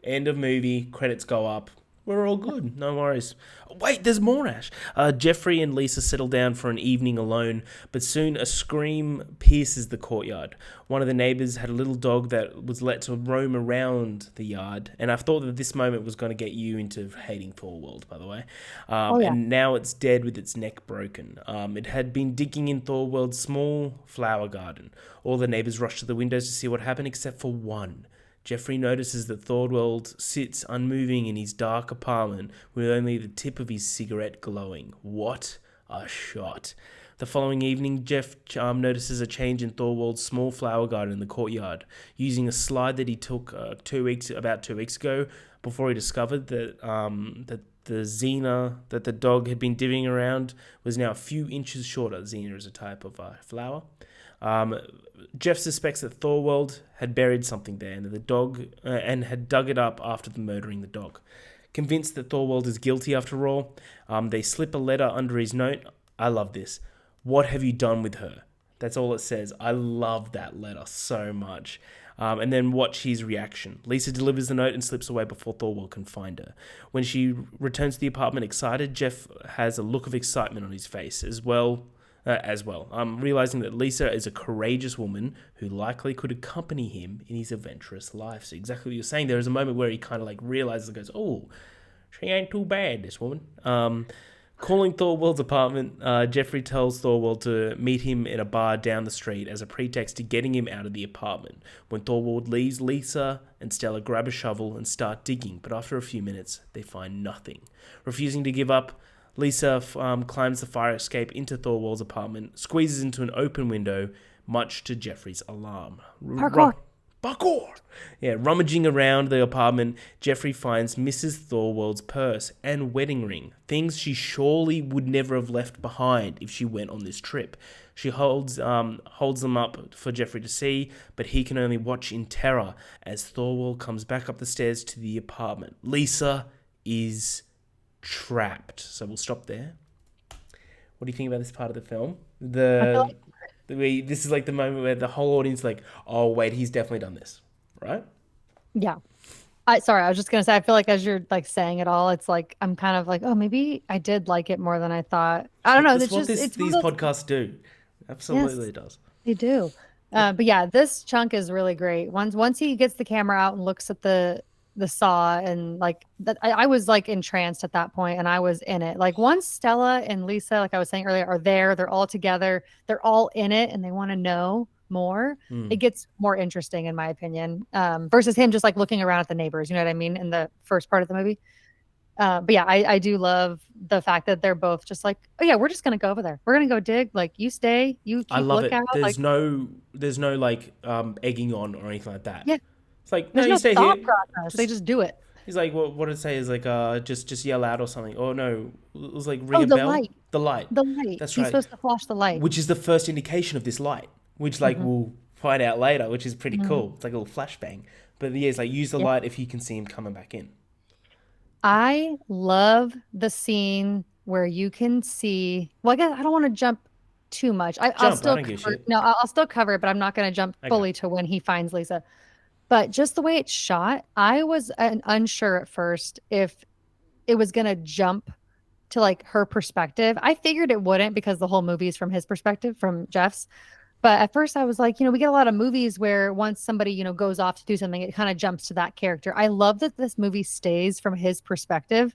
End of movie. Credits go up. We're all good. No worries. Wait, there's more, Ash. Jeffrey and Lisa settle down for an evening alone, but soon a scream pierces the courtyard. One of the neighbours had a little dog that was let to roam around the yard, and I thought that this moment was going to get you into hating Thorwald, by the way.
Oh yeah.
And now it's dead with its neck broken. It had been digging in Thorwald's small flower garden. All the neighbours rushed to the windows to see what happened, except for one. Jeffrey notices that Thorwald sits unmoving in his dark apartment with only the tip of his cigarette glowing. What a shot. The following evening, Jeff notices a change in Thorwald's small flower garden in the courtyard. Using a slide that he took about 2 weeks ago, before he discovered that the Xena that the dog had been divvying around was now a few inches shorter. Xena is a type of flower. Jeff suspects that Thorwald had buried something there and had dug it up after murdering the dog. Convinced that Thorwald is guilty after all, they slip a letter under his note. I love this. What have you done with her? That's all it says. I love that letter so much. And then watch his reaction. Lisa delivers the note and slips away before Thorwald can find her. When she returns to the apartment excited, Jeff has a look of excitement on his face, as well as well. Realizing that Lisa is a courageous woman who likely could accompany him in his adventurous life. So exactly what you're saying. There is a moment where he kind of like realizes and goes, "Oh, she ain't too bad, this woman." Calling Thorwald's apartment, Jeffrey tells Thorwald to meet him in a bar down the street as a pretext to getting him out of the apartment. When Thorwald leaves, Lisa and Stella grab a shovel and start digging, but after a few minutes, they find nothing. Refusing to give up, Lisa climbs the fire escape into Thorwald's apartment, squeezes into an open window, much to Jeffrey's alarm. Parkour! Yeah, rummaging around the apartment, Jeffrey finds Mrs. Thorwald's purse and wedding ring, things she surely would never have left behind if she went on this trip. She holds them up for Jeffrey to see, but he can only watch in terror as Thorwald comes back up the stairs to the apartment. Lisa is trapped. So we'll stop there. What do you think about this part of the film? This is like the moment where the whole audience is like, oh, wait, he's definitely done this, right?
Yeah. Sorry, I was just gonna say, I feel like as you're like saying it all, it's like I'm kind of like, oh, maybe I did like it more than I thought. I don't know.
That's what these podcasts do. Absolutely, it does.
They do. But yeah, this chunk is really great. Once he gets the camera out and looks at the saw and like that, I was like entranced at that point, and I was in it. Like once Stella and Lisa, like I was saying earlier, are there, they're all together, they're all in it, and they want to know more. It gets more interesting, in my opinion, versus him just like looking around at the neighbors. You know what I mean? In the first part of the movie. But yeah, I do love the fact that they're both just like, oh yeah, we're just gonna go over there. We're gonna go dig. Like you stay, you keep
I love it.
lookout.
There's no like egging on or anything like that.
Yeah.
It's like,
There's
no,
no
you stay
thought
here.
process. They just do it.
He's like, what did it say? Is like, just yell out or something. Oh no, it was like ring
Oh,
a
the
bell.
light.
The light.
The light.
That's
He's
right.
supposed to flash the light.
Which is the first indication of this light, which like we'll find out later, which is pretty cool. It's like a little flashbang. But yeah, it's like use the light if you can see him coming back in.
I love the scene where you can see. Well, I guess I don't want to jump too much. I'll still
I don't give a shit.
No, I'll still cover it, but I'm not going to jump
Okay.
fully to when he finds Lisa. But just the way it's shot, I was unsure at first if it was going to jump to like her perspective. I figured it wouldn't because the whole movie is from his perspective, from Jeff's. But at first I was like, we get a lot of movies where once somebody, goes off to do something, it kind of jumps to that character. I love that this movie stays from his perspective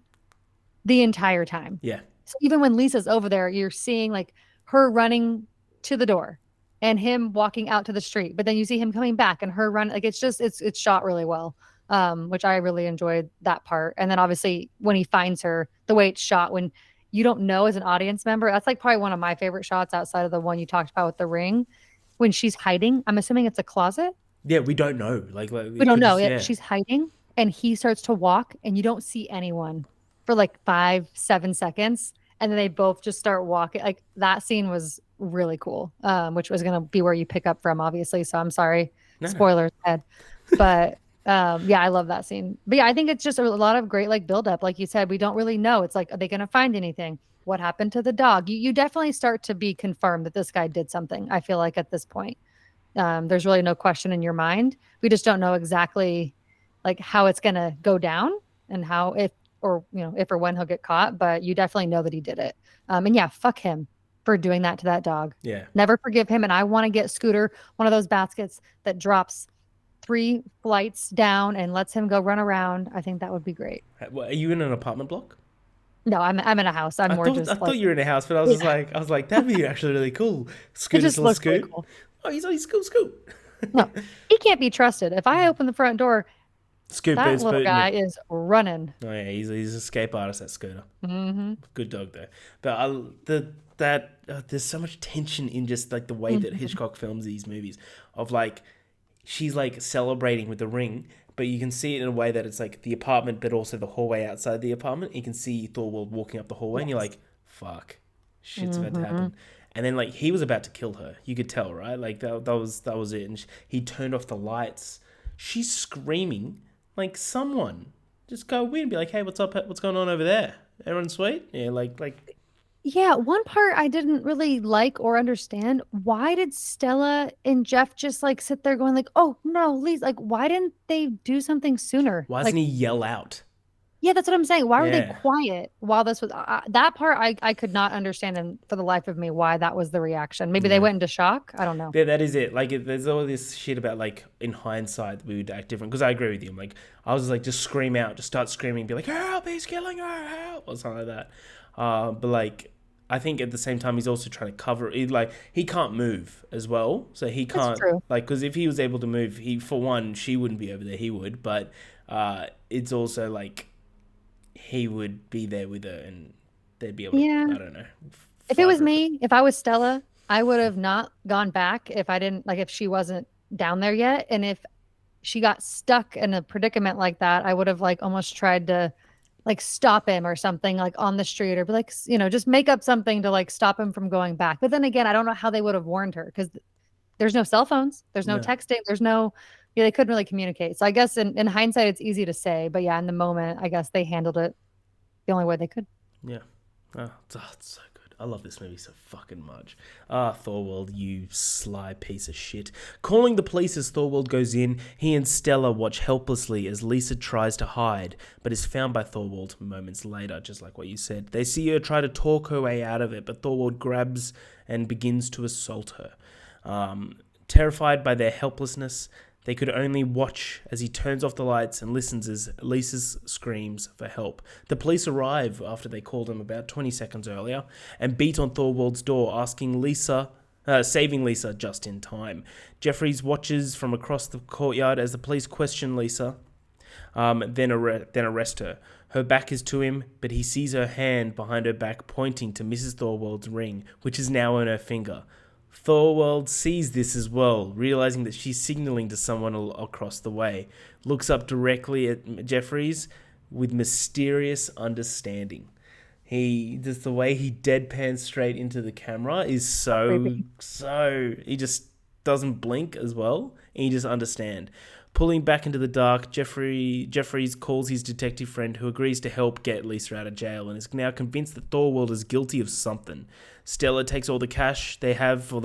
the entire time.
Yeah.
So even when Lisa's over there, you're seeing like her running to the door and him walking out to the street, but then you see him coming back and her run. Like it's shot really well, which I really enjoyed that part. And then obviously when he finds her, the way it's shot, when you don't know as an audience member, that's like probably one of my favorite shots outside of the one you talked about with the ring, when she's hiding. I'm assuming it's a closet.
Yeah, we don't know. Like
we don't know. Yeah. She's hiding and he starts to walk and you don't see anyone for like 5-7 seconds. And then they both just start walking. Like that scene was really cool, which was going to be where you pick up from, obviously. So I'm sorry, spoilers ahead. But yeah, I love that scene. But yeah, I think it's just a lot of great like build up. Like you said, we don't really know. It's like, are they going to find anything? What happened to the dog? You definitely start to be confirmed that this guy did something. I feel like at this point, there's really no question in your mind. We just don't know exactly like how it's going to go down and how, if or when he'll get caught, but you definitely know that he did it. And yeah, fuck him for doing that to that dog.
Yeah.
Never forgive him. And I want to get Scooter one of those baskets that drops 3 flights down and lets him go run around. I think that would be great.
Are you in an apartment block?
No, I'm in a house. I
thought you were in a house, but I was like, that'd be actually really cool. Scooter's little Scoot. Really cool. Oh, he's Scoot.
No, he can't be trusted. If I open the front door,
Scoot
that little guy is running.
Oh yeah, he's an escape artist, that Scooter.
Mm-hmm.
Good dog though. But there's so much tension in just like the way that Hitchcock films these movies. Of like, she's like celebrating with the ring, but you can see it in a way that it's like the apartment, but also the hallway outside the apartment. You can see Thorwald walking up the hallway, and you're like, "Fuck, shit's about to happen." And then like he was about to kill her. You could tell, right? Like that was it. And he turned off the lights. She's screaming. Like, someone just go in and be like, hey, what's up? What's going on over there? Everyone sweet? Yeah, like.
Yeah, one part I didn't really like or understand. Why did Stella and Jeff just like sit there going like, oh no, Lisa, like why didn't they do something sooner?
Why doesn't he yell out?
Yeah, that's what I'm saying. Why were they
Yeah.
quiet while this was that part I could not understand and for the life of me why that was the reaction. Maybe they
Yeah.
went into shock. I don't know.
Yeah, that is it. Like, there's all this shit about, like, in hindsight, we would act different. Because I agree with you. Like, I was like, just scream out, just start screaming, be like, help, he's killing her, help, or something like that. But, like, I think at the same time, he's also trying to cover it. Like, he can't move as well. So he
That's
can't,
true.
like, because if he was able to move, for one, she wouldn't be over there, he would. But it's also like, he would be there with her and they'd be able to,
Yeah.
I don't know,
If it
fight
was
for a bit.
me, if I was Stella, I would have not gone back if I didn't like if she wasn't down there yet. And if she got stuck in a predicament like that, I would have like almost tried to like stop him or something like on the street or be like, just make up something to like stop him from going back. But then again, I don't know how they would have warned her because there's no cell phones, there's no
No.
texting, there's no, yeah, they couldn't really communicate. So I guess in hindsight, it's easy to say, but yeah, in the moment, I guess they handled it the only way they could.
Yeah. It's so good. I love this movie so fucking much. Thorwald, you sly piece of shit. Calling the police as Thorwald goes in, he and Stella watch helplessly as Lisa tries to hide, but is found by Thorwald moments later, just like what you said. They see her try to talk her way out of it, but Thorwald grabs and begins to assault her. Terrified by their helplessness, they could only watch as he turns off the lights and listens as Lisa screams for help. The police arrive after they called him about 20 seconds earlier and beat on Thorwald's door, saving Lisa just in time. Jeffries watches from across the courtyard as the police question Lisa, then arrest her. Her back is to him, but he sees her hand behind her back pointing to Mrs. Thorwald's ring, which is now on her finger. Thorwald sees this as well, realizing that she's signaling to someone across the way. Looks up directly at Jeffries with mysterious understanding. Just the way he deadpans straight into the camera is
Creepy.
he just doesn't blink as well, and you just understand. Pulling back into the dark, Jeffries calls his detective friend, who agrees to help get Lisa out of jail and is now convinced that Thorwald is guilty of something. Stella takes all the cash they have for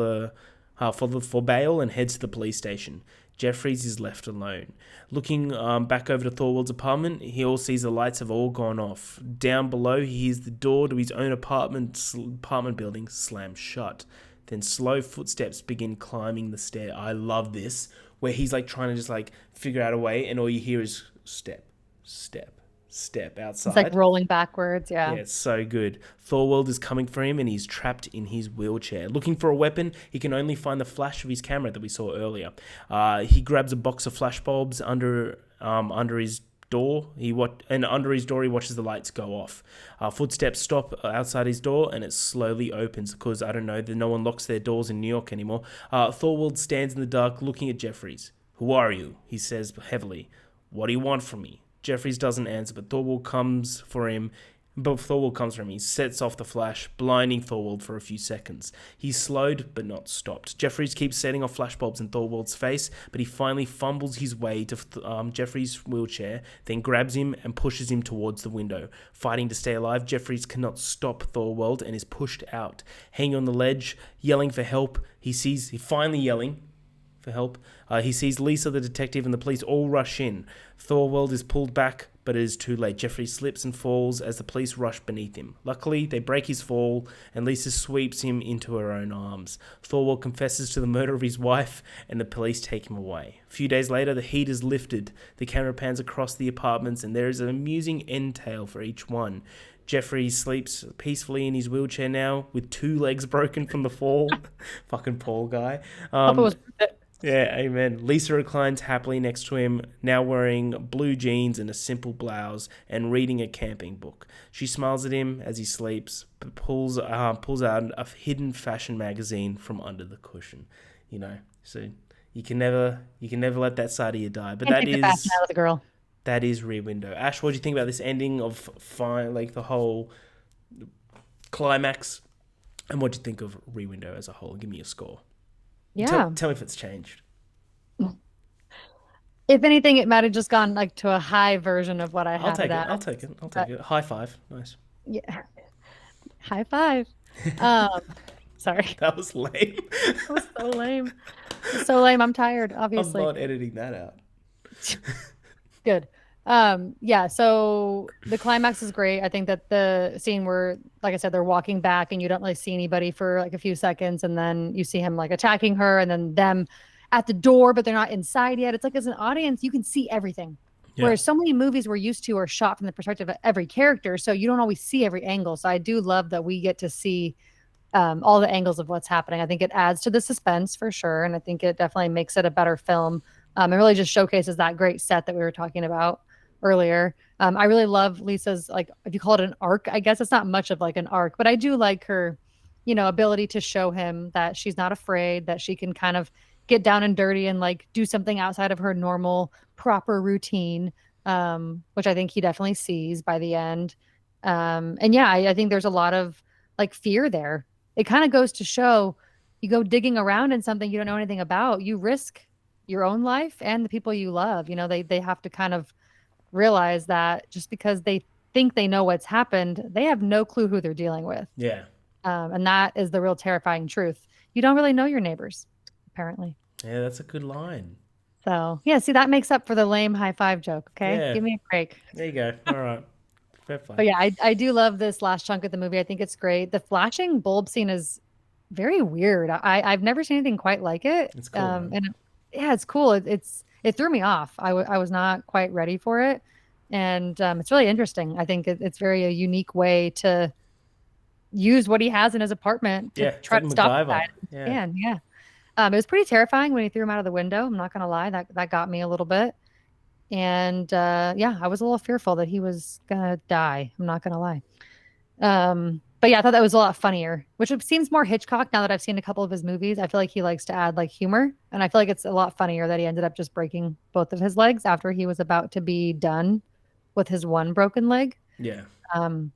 bail and heads to the police station. Jeffries is left alone. Looking back over to Thorwald's apartment, he all sees the lights have all gone off. Down below, he hears the door to his own apartment building slam shut. Then slow footsteps begin climbing the stair. I love this, where he's like trying to just like figure out a way, and all you hear is step, step, step
It's like
outside.
rolling backwards.
Yeah,
Yeah.
it's so good. Thorwald is coming for him and he's trapped in his wheelchair. Looking for a weapon, he can only find the flash of his camera that we saw earlier. He grabs a box of flashbulbs under his door. Under his door he watches the lights go off. Footsteps stop outside his door and it slowly opens because, I don't know, no one locks their doors in New York anymore. Thorwald stands in the dark looking at Jeffries. "Who are you?" he says heavily. "What do you want from me?" Jeffries doesn't answer, but Thorwald comes for him. He sets off the flash, blinding Thorwald for a few seconds. He's slowed, but not stopped. Jeffries keeps setting off flashbulbs in Thorwald's face, but he finally fumbles his way to Jeffries' wheelchair, then grabs him and pushes him towards the window. Fighting to stay alive, Jeffries cannot stop Thorwald and is pushed out. Hanging on the ledge, yelling for help, he finally yelling for help. He sees Lisa, the detective, and the police all rush in. Thorwald is pulled back, but it is too late. Jeffrey slips and falls as the police rush beneath him. Luckily, they break his fall, and Lisa sweeps him into her own arms. Thorwald confesses to the murder of his wife, and the police take him away. A few days later, the heat is lifted. The camera pans across the apartments, and there is an amusing end tale for each one. Jeffrey sleeps peacefully in his wheelchair now, with 2 legs broken from the fall. Fucking Paul guy.
Hope it was worth it.
Yeah, amen. Lisa reclines happily next to him, now wearing blue jeans and a simple blouse and reading a camping book. She smiles at him as he sleeps, but pulls out a hidden fashion magazine from under the cushion. So you can never let that side of you die. But
Can't take the fashion out of the girl.
that is Rear Window. Ash, what do you think about this ending of like the whole climax? And what do you think of Rear Window as a whole? Give me a score.
Yeah.
Tell me if it's changed.
If anything, it might have just gone like to a high version of what I
I'll
had
take
it
it.
at.
I'll take it. I'll
But
take it. High five. Nice.
yeah, high five. Um, sorry,
That was lame.
that was so lame. So lame. I'm tired,
I'm
obviously.
not editing that out.
Good. Yeah, so the climax is great. I think that the scene where, like I said, they're walking back and you don't really see anybody for like a few seconds, and then you see him like attacking her and then them at the door, but they're not inside yet. It's like as an audience, you can see everything.
Yeah.
Whereas so many movies we're used to are shot from the perspective of every character, so you don't always see every angle. So I do love that we get to see all the angles of what's happening. I think it adds to the suspense for sure, and I think it definitely makes it a better film. It really just showcases that great set that we were talking about earlier. I really love Lisa's, like, if you call it an arc, I guess it's not much of like an arc, but I do like her, ability to show him that she's not afraid, that she can kind of get down and dirty and like do something outside of her normal proper routine, which I think he definitely sees by the end. And yeah, I think there's a lot of like fear there. It kind of goes to show, you go digging around in something you don't know anything about, you risk your own life and the people you love. They have to kind of realize that just because they think they know what's happened, they have no clue who they're dealing with.
Yeah.
And that is the real terrifying truth. You don't really know your neighbors, apparently.
Yeah, that's a good line.
So, yeah, see, that makes up for the lame high five joke. Okay.
Yeah.
Give me a break.
There you go. All right. Fair play.
But yeah, I do love this last chunk of the movie. I think it's great. The flashing bulb scene is very weird. I've never seen anything quite like it.
It's cool, right?
And yeah, it's cool. It threw me off. I was not quite ready for it, and it's really interesting. I think it's very a unique way to use what he has in his apartment to
Yeah, it's
try
like
to stop the
MacGyver.
guy.
Yeah.
And yeah, it was pretty terrifying when he threw him out of the window. I'm not gonna lie, that got me a little bit. And yeah, I was a little fearful that he was gonna die. I'm not gonna lie. But yeah, I thought that was a lot funnier, which seems more Hitchcock now that I've seen a couple of his movies. I feel like he likes to add like humor, and I feel like it's a lot funnier that he ended up just breaking both of his legs after he was about to be done with his one broken leg.
Yeah.
Um,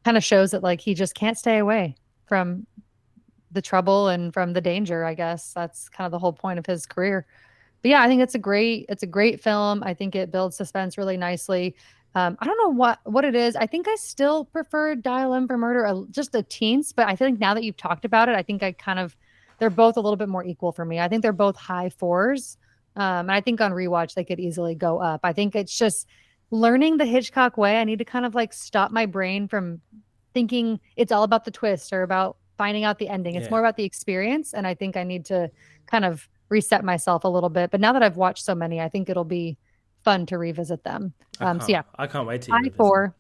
Kind of shows that like he just can't stay away from the trouble and from the danger, I guess. That's kind of the whole point of his career. But yeah, I think it's a great film. I think it builds suspense really nicely. I don't know what it is. I think I still prefer Dial M for Murder, just a teens, but I think now that you've talked about it, I think they're both a little bit more equal for me. I think they're both high fours. And I think on rewatch they could easily go up. I think it's just learning the Hitchcock way. I need to kind of like stop my brain from thinking it's all about the twist or about finding out the ending. It's
Yeah.
more about the experience. And I think I need to kind of reset myself a little bit. But now that I've watched so many, I think it'll be fun to revisit them. So yeah,
I can't wait to
I
revisit them.
four.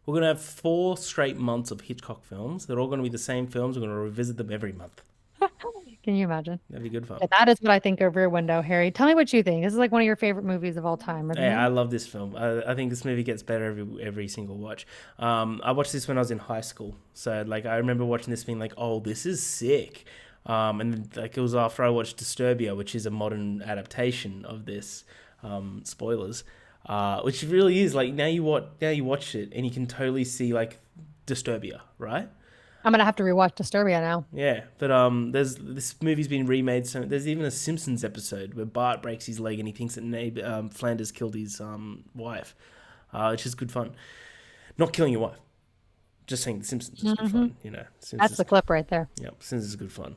We're gonna have 4 straight months of Hitchcock films. They're all gonna be the same films. We're gonna revisit them every month.
Can you imagine?
That'd be good fun.
Yeah, that is what I think of Rear Window, Harry. Tell me what you think. This is like one of your favorite movies of all time, isn't
Yeah, I
it?
love this film. I think this movie gets better every single watch. I watched this when I was in high school, so like I remember watching this being like, "Oh, this is sick." And like it was after I watched Disturbia, which is a modern adaptation of this. Spoilers, which really is like now you watch it and you can totally see like Disturbia, right?
I'm gonna have to rewatch Disturbia now.
Yeah, but there's this movie's been remade. So there's even a Simpsons episode where Bart breaks his leg and he thinks that Flanders killed his wife, which is good fun. Not killing your wife, just saying the Simpsons is good
Hmm.
fun.
That's
Simpsons.
the clip right there.
Yeah, Simpsons is good fun.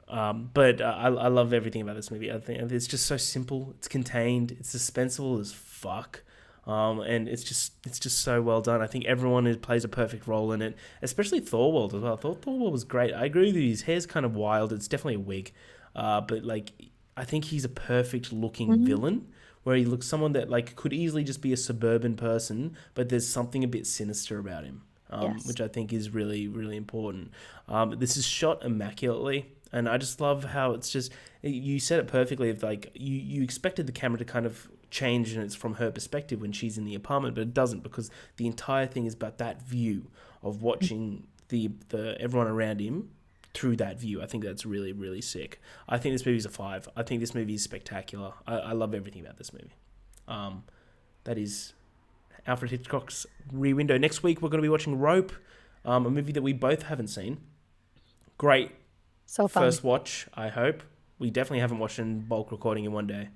Um, but I love everything about this movie. I think it's just so simple. It's contained. It's suspenseful as fuck. And it's just so well done. I think everyone who plays a perfect role in it, especially Thorwald as well. I thought Thorwald was great. I agree with you. His hair's kind of wild. It's definitely a wig. But like, I think he's a perfect looking
Hmm.
villain. Where he looks someone that like could easily just be a suburban person, but there's something a bit sinister about him,
Yes.
which I think is really really important. This is shot immaculately, and I just love how it's just you said it perfectly. Of like you expected the camera to kind of change and it's from her perspective when she's in the apartment, but it doesn't because the entire thing is about that view of watching the everyone around him through that view. I think that's really, really sick. I think this movie's a 5. I think this movie is spectacular. I love everything about this movie. Um, that is Alfred Hitchcock's Rear Window. Next week, we're going to be watching Rope, a movie that we both haven't seen. Great
So fun.
first watch, I hope. We definitely haven't watched in bulk recording in one day.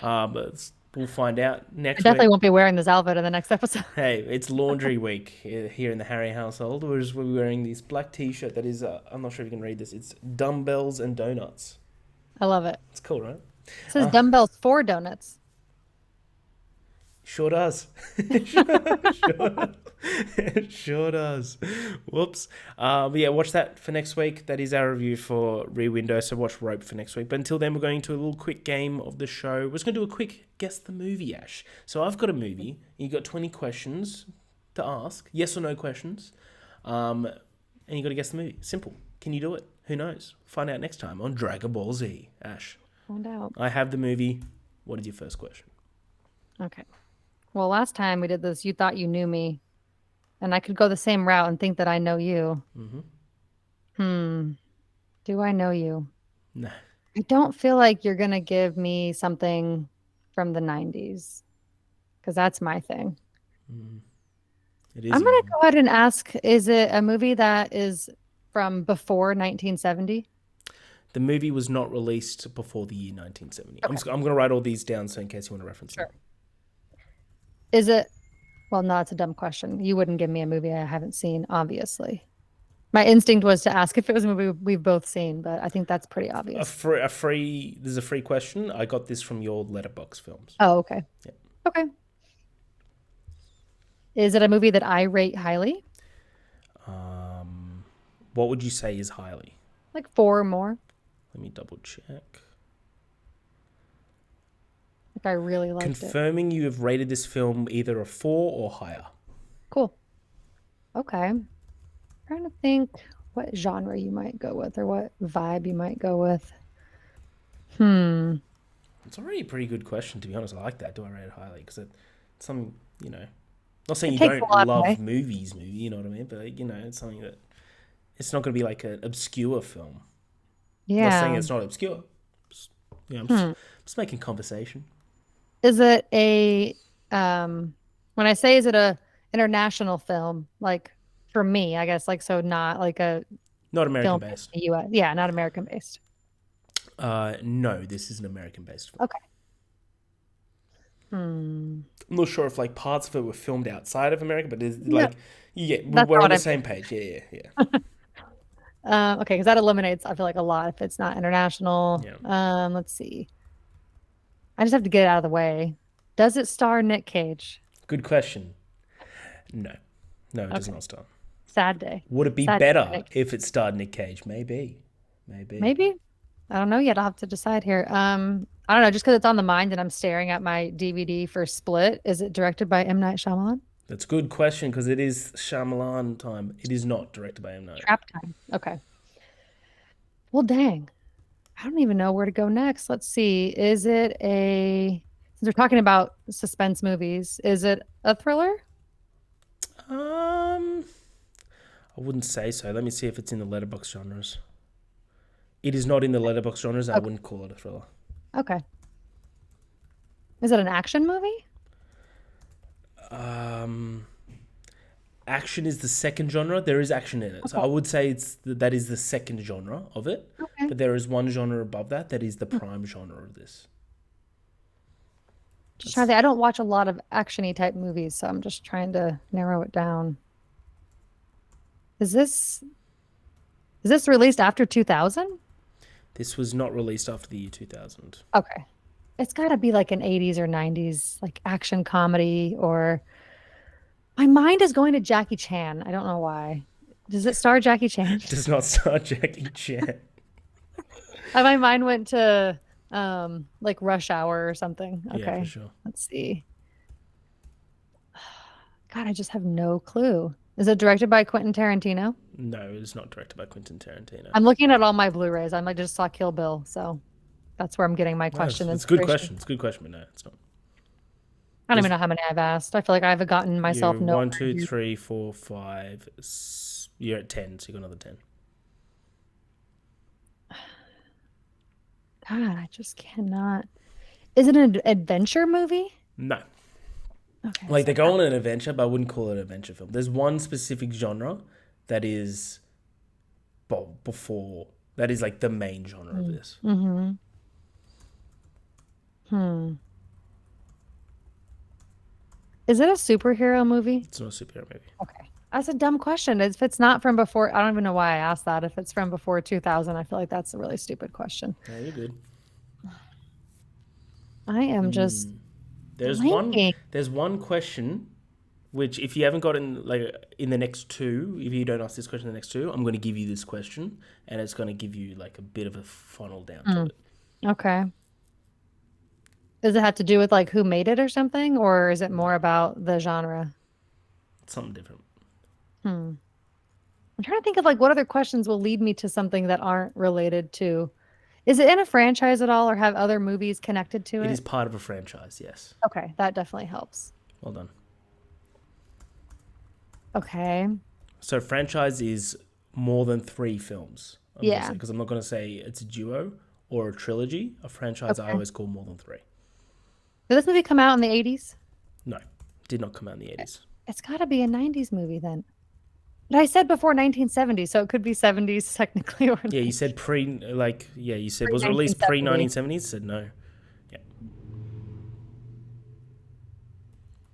But we'll find out
I
next week.
definitely won't be wearing this outfit in the next episode.
Hey, it's laundry week here in the Harry household. We're wearing this black t-shirt that is, I'm not sure if you can read this. It's dumbbells and donuts.
I love it.
It's cool, right?
It says dumbbells for donuts.
Sure does. Sure does. Whoops. But yeah, watch that for next week. That is our review for Rear Window. So watch Rope for next week. But until then, we're going to a little quick game of the show. We're just going to do a quick guess the movie, Ash. So I've got a movie. You got 20 questions to ask, yes or no questions, and you got to guess the movie. Simple. Can you do it? Who knows? Find out next time on Dragon Ball Z. Ash.
Find out.
I have the movie. What is your first question?
Okay. Well, last time we did this, you thought you knew me, and I could go the same route and think that I know you. Do I know you?
No.
I don't feel like you're going to give me something from the 90s, because that's my thing.
It is.
I'm going to go ahead and ask, is it a movie that is from before 1970?
The movie was not released before the year 1970.
Okay.
I'm going to write all these down so in case you want to reference them.
Is it? Well, no, it's a dumb question. You wouldn't give me a movie I haven't seen, obviously. My instinct was to ask if it was a movie we've both seen, but I think that's pretty obvious.
There's a free question. I got this from your Letterboxd films.
Oh, okay.
Yeah.
Okay. Is it a movie that I rate highly?
What would you say is highly?
Like 4 or more.
Let me double check.
Like I really liked it.
Confirming you have rated this film either a 4 or higher.
Cool. Okay. Trying to think what genre you might go with or what vibe you might go with.
It's already a pretty good question, to be honest. I like that. Do I rate it highly? Because it's some, not saying you don't love movies, you know what I mean? But, it's something that, it's not going to be like an obscure film.
Yeah.
I'm not saying it's not obscure. I'm just making conversation.
Is it a, when I say is it a international film, like for me, I guess, like, so not like a...
Not American-based.
US. Yeah, not American-based.
No, this is an American-based film.
Okay.
I'm not sure if like parts of it were filmed outside of America, but it's
Yeah.
we're on the same page. Yeah.
Okay, because that eliminates, I feel like, a lot if it's not international.
Yeah.
Let's see. I just have to get it out of the way. Does it star Nick Cage?
Good question. No, it does not star.
Sad day.
Would it be
Sad
better
day.
if it starred Nick Cage? Maybe.
Maybe. I don't know yet. I'll have to decide here. I don't know. Just because it's on the mind and I'm staring at my DVD for Split. Is it directed by M. Night Shyamalan?
That's a good question because it is Shyamalan time. It is not directed by M. Night.
Trap time. Okay. Well, dang. I don't even know where to go next. Let's see. Is it since we're talking about suspense movies, is it a thriller?
I wouldn't say so. Let me see if it's in the letterbox genres. It is not in the letterbox genres. I wouldn't call it a thriller.
Okay. Is it an action movie?
Action is the second genre. There is action in it. So I would say that is the second genre of it.
Okay.
But there is one genre above that is the prime genre of this.
Just trying to think. I don't watch a lot of action-y type movies, so I'm just trying to narrow it down. Is this released after 2000?
This was not released after the year 2000.
Okay. It's got to be like an 80s or 90s like action comedy, or my mind is going to Jackie Chan. I don't know why. Does it star Jackie Chan?
It does not star Jackie Chan.
My mind went to like Rush Hour or something. Okay.
Yeah, for sure.
Let's see. God, I just have no clue. Is it directed by Quentin Tarantino?
No, it is not directed by Quentin Tarantino.
I'm looking at all my Blu-rays. I just saw Kill Bill, so that's where I'm getting my question.
It's a good question. It's a good question, but no, it's not.
I don't even know how many I've asked. I feel like I haven't gotten myself
no. 1, 2, 3, 4, 5. You're at 10, so you got another 10.
God, I just cannot. Is it an adventure movie?
No.
Okay.
Like, they go on an adventure, but I wouldn't call it an adventure film. There's one specific genre that is before. That is, like, the main genre of this.
Is it a superhero movie?
It's not a superhero movie.
Okay. That's a dumb question. If it's not from before, I don't even know why I asked that. If it's from before 2000, I feel like that's a really stupid question.
No, you're good.
I am just Blanking.
There's one question which, if you haven't gotten like in the next two, if you don't ask this question in the next two, I'm going to give you this question, and it's going to give you like a bit of a funnel down to it.
Okay. Does it have to do with like who made it or something, or is it more about the genre?
It's something different.
Hmm. I'm trying to think of like what other questions will lead me to something that aren't related to. Is it in a franchise at all, or have other movies connected to
It
it?
is part of a franchise. Yes.
Okay, that definitely helps.
Well done.
Okay.
So franchise is more than 3 films. I'm gonna say,
Yeah.
because I'm not going to say it's a duo or a trilogy. A franchise I
Okay.
always call more than 3.
Did this movie come out in the 80s?
No, did not come out in the 80s.
It's got to be a 90s movie then. But I said before 1970, so it could be 70s technically or
Yeah, you said you said was it released pre
1970.
1970s? Said no. Yeah.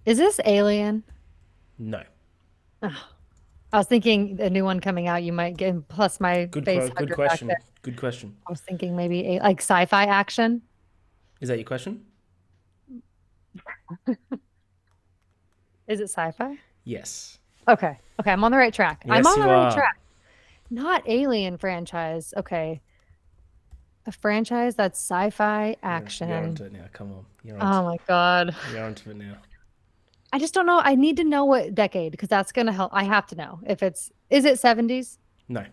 Is this Alien?
No.
Oh, I was thinking a new one coming out, you might get, plus my face
Good
hugger back
question.
there.
Good question.
I was thinking maybe like sci-fi action.
Is that your question?
Is it sci-fi?
Yes.
Okay. Okay, I'm on the right track. I'm
Yes,
on
you
the right
are.
track. Not Alien franchise. Okay. A franchise that's sci-fi
You're
action.
onto it now. Come on.
Oh my God.
You're onto it now.
I just don't know. I need to know what decade because that's gonna help. I have to know if is it 70s?
No.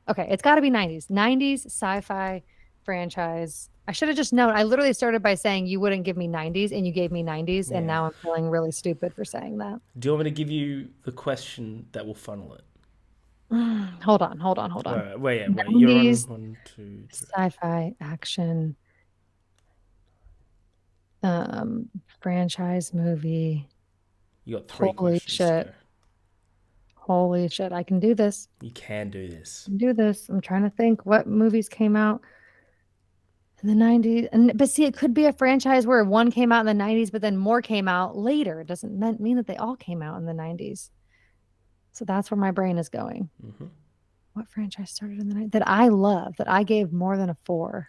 Okay, it's got to be 90s. 90s sci-fi franchise. I should have just known. I literally started by saying you wouldn't give me 90s and you gave me 90s, and
Yeah.
now I'm feeling really stupid for saying that.
Do you want me to give you the question that will funnel it?
Hold on.
Wait. You're on
90s
1, 2, 3.
sci-fi action um franchise movie.
You got 3
Holy
questions to
shit.
go.
Holy shit. I can do this.
You can do this.
I'm trying to think what movies came out in the 90s. But see, it could be a franchise where one came out in the 90s, but then more came out later. It doesn't mean that they all came out in the 90s. So that's where my brain is going.
Mm-hmm.
What franchise started in the 90s that I love, that I gave more than a 4?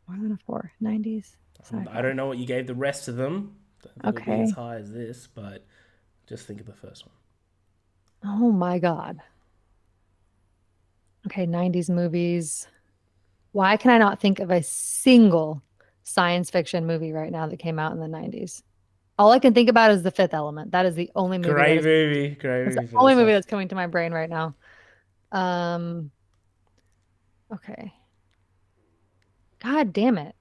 More than a 4. 90s. Sci-fi.
I don't know what you gave the rest of them. I don't think it'll be
Okay.
as high as this, but just think of the first one.
Oh my God. Okay, 90s movies. Why can I not think of a single science fiction movie right now that came out in the 90s? All I can think about is The Fifth Element. That is the only movie
Great movie.
that's
Great
the
movie for
only
this
movie
one.
that's coming to my brain right now. Okay. God damn it.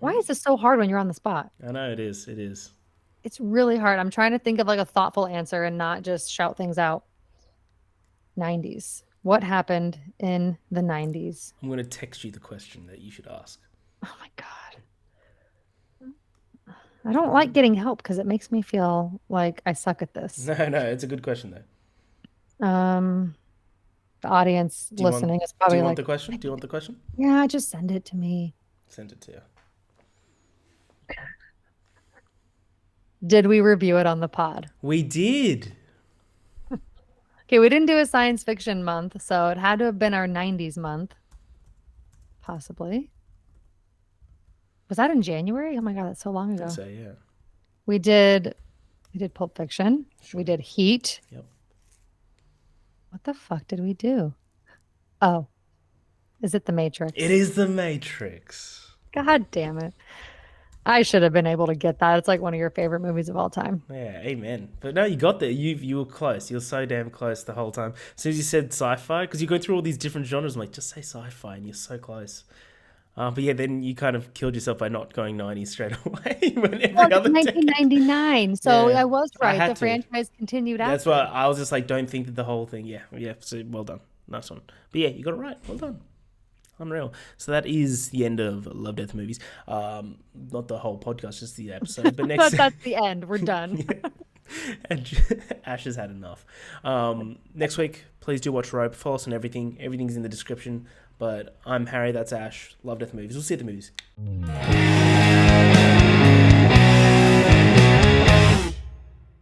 Why is this so hard when you're on the spot?
I know it is. It is.
It's really hard. I'm trying to think of like a thoughtful answer and not just shout things out. 90s. What happened in the 90s?
I'm going to text you the question that you should ask.
Oh my God. I don't like getting help because it makes me feel like I suck at this.
No, it's a good question though.
The audience listening is probably
Do you want
like,
the question? Do you want the question?
yeah, just send it to me.
Send it to you.
Did we review it on the pod?
We did.
Okay, we didn't do a science fiction month, so it had to have been our 90s month. Possibly. Was that in January? Oh my God, that's so long ago.
So yeah.
We did Pulp Fiction.
Sure.
We did Heat.
Yep.
What the fuck did we do? Oh, is it The Matrix?
It is The Matrix.
God damn it. I should have been able to get that. It's like one of your favorite movies of all time.
Yeah, amen. But no, you got there. You were close. You were so damn close the whole time. As soon as you said sci-fi, because you go through all these different genres, I'm like, just say sci-fi, and you're so close. But yeah, then you kind of killed yourself by not going 90s straight away. When every
Well,
other decade.
1999, so
Yeah,
I was
I
right.
had
The
to.
franchise continued after.
That's why I was just like, don't think that the whole thing. Yeah. So well done, nice one. But yeah, you got it right. Well done. Unreal. So that is the end of Love Death Movies. Not the whole podcast, just the episode. But next,
That's the end. We're done.
and Ash has had enough. Next week, please do watch Rope. Follow us on everything. Everything's in the description. But I'm Harry. That's Ash. Love Death Movies. We'll see you at the movies.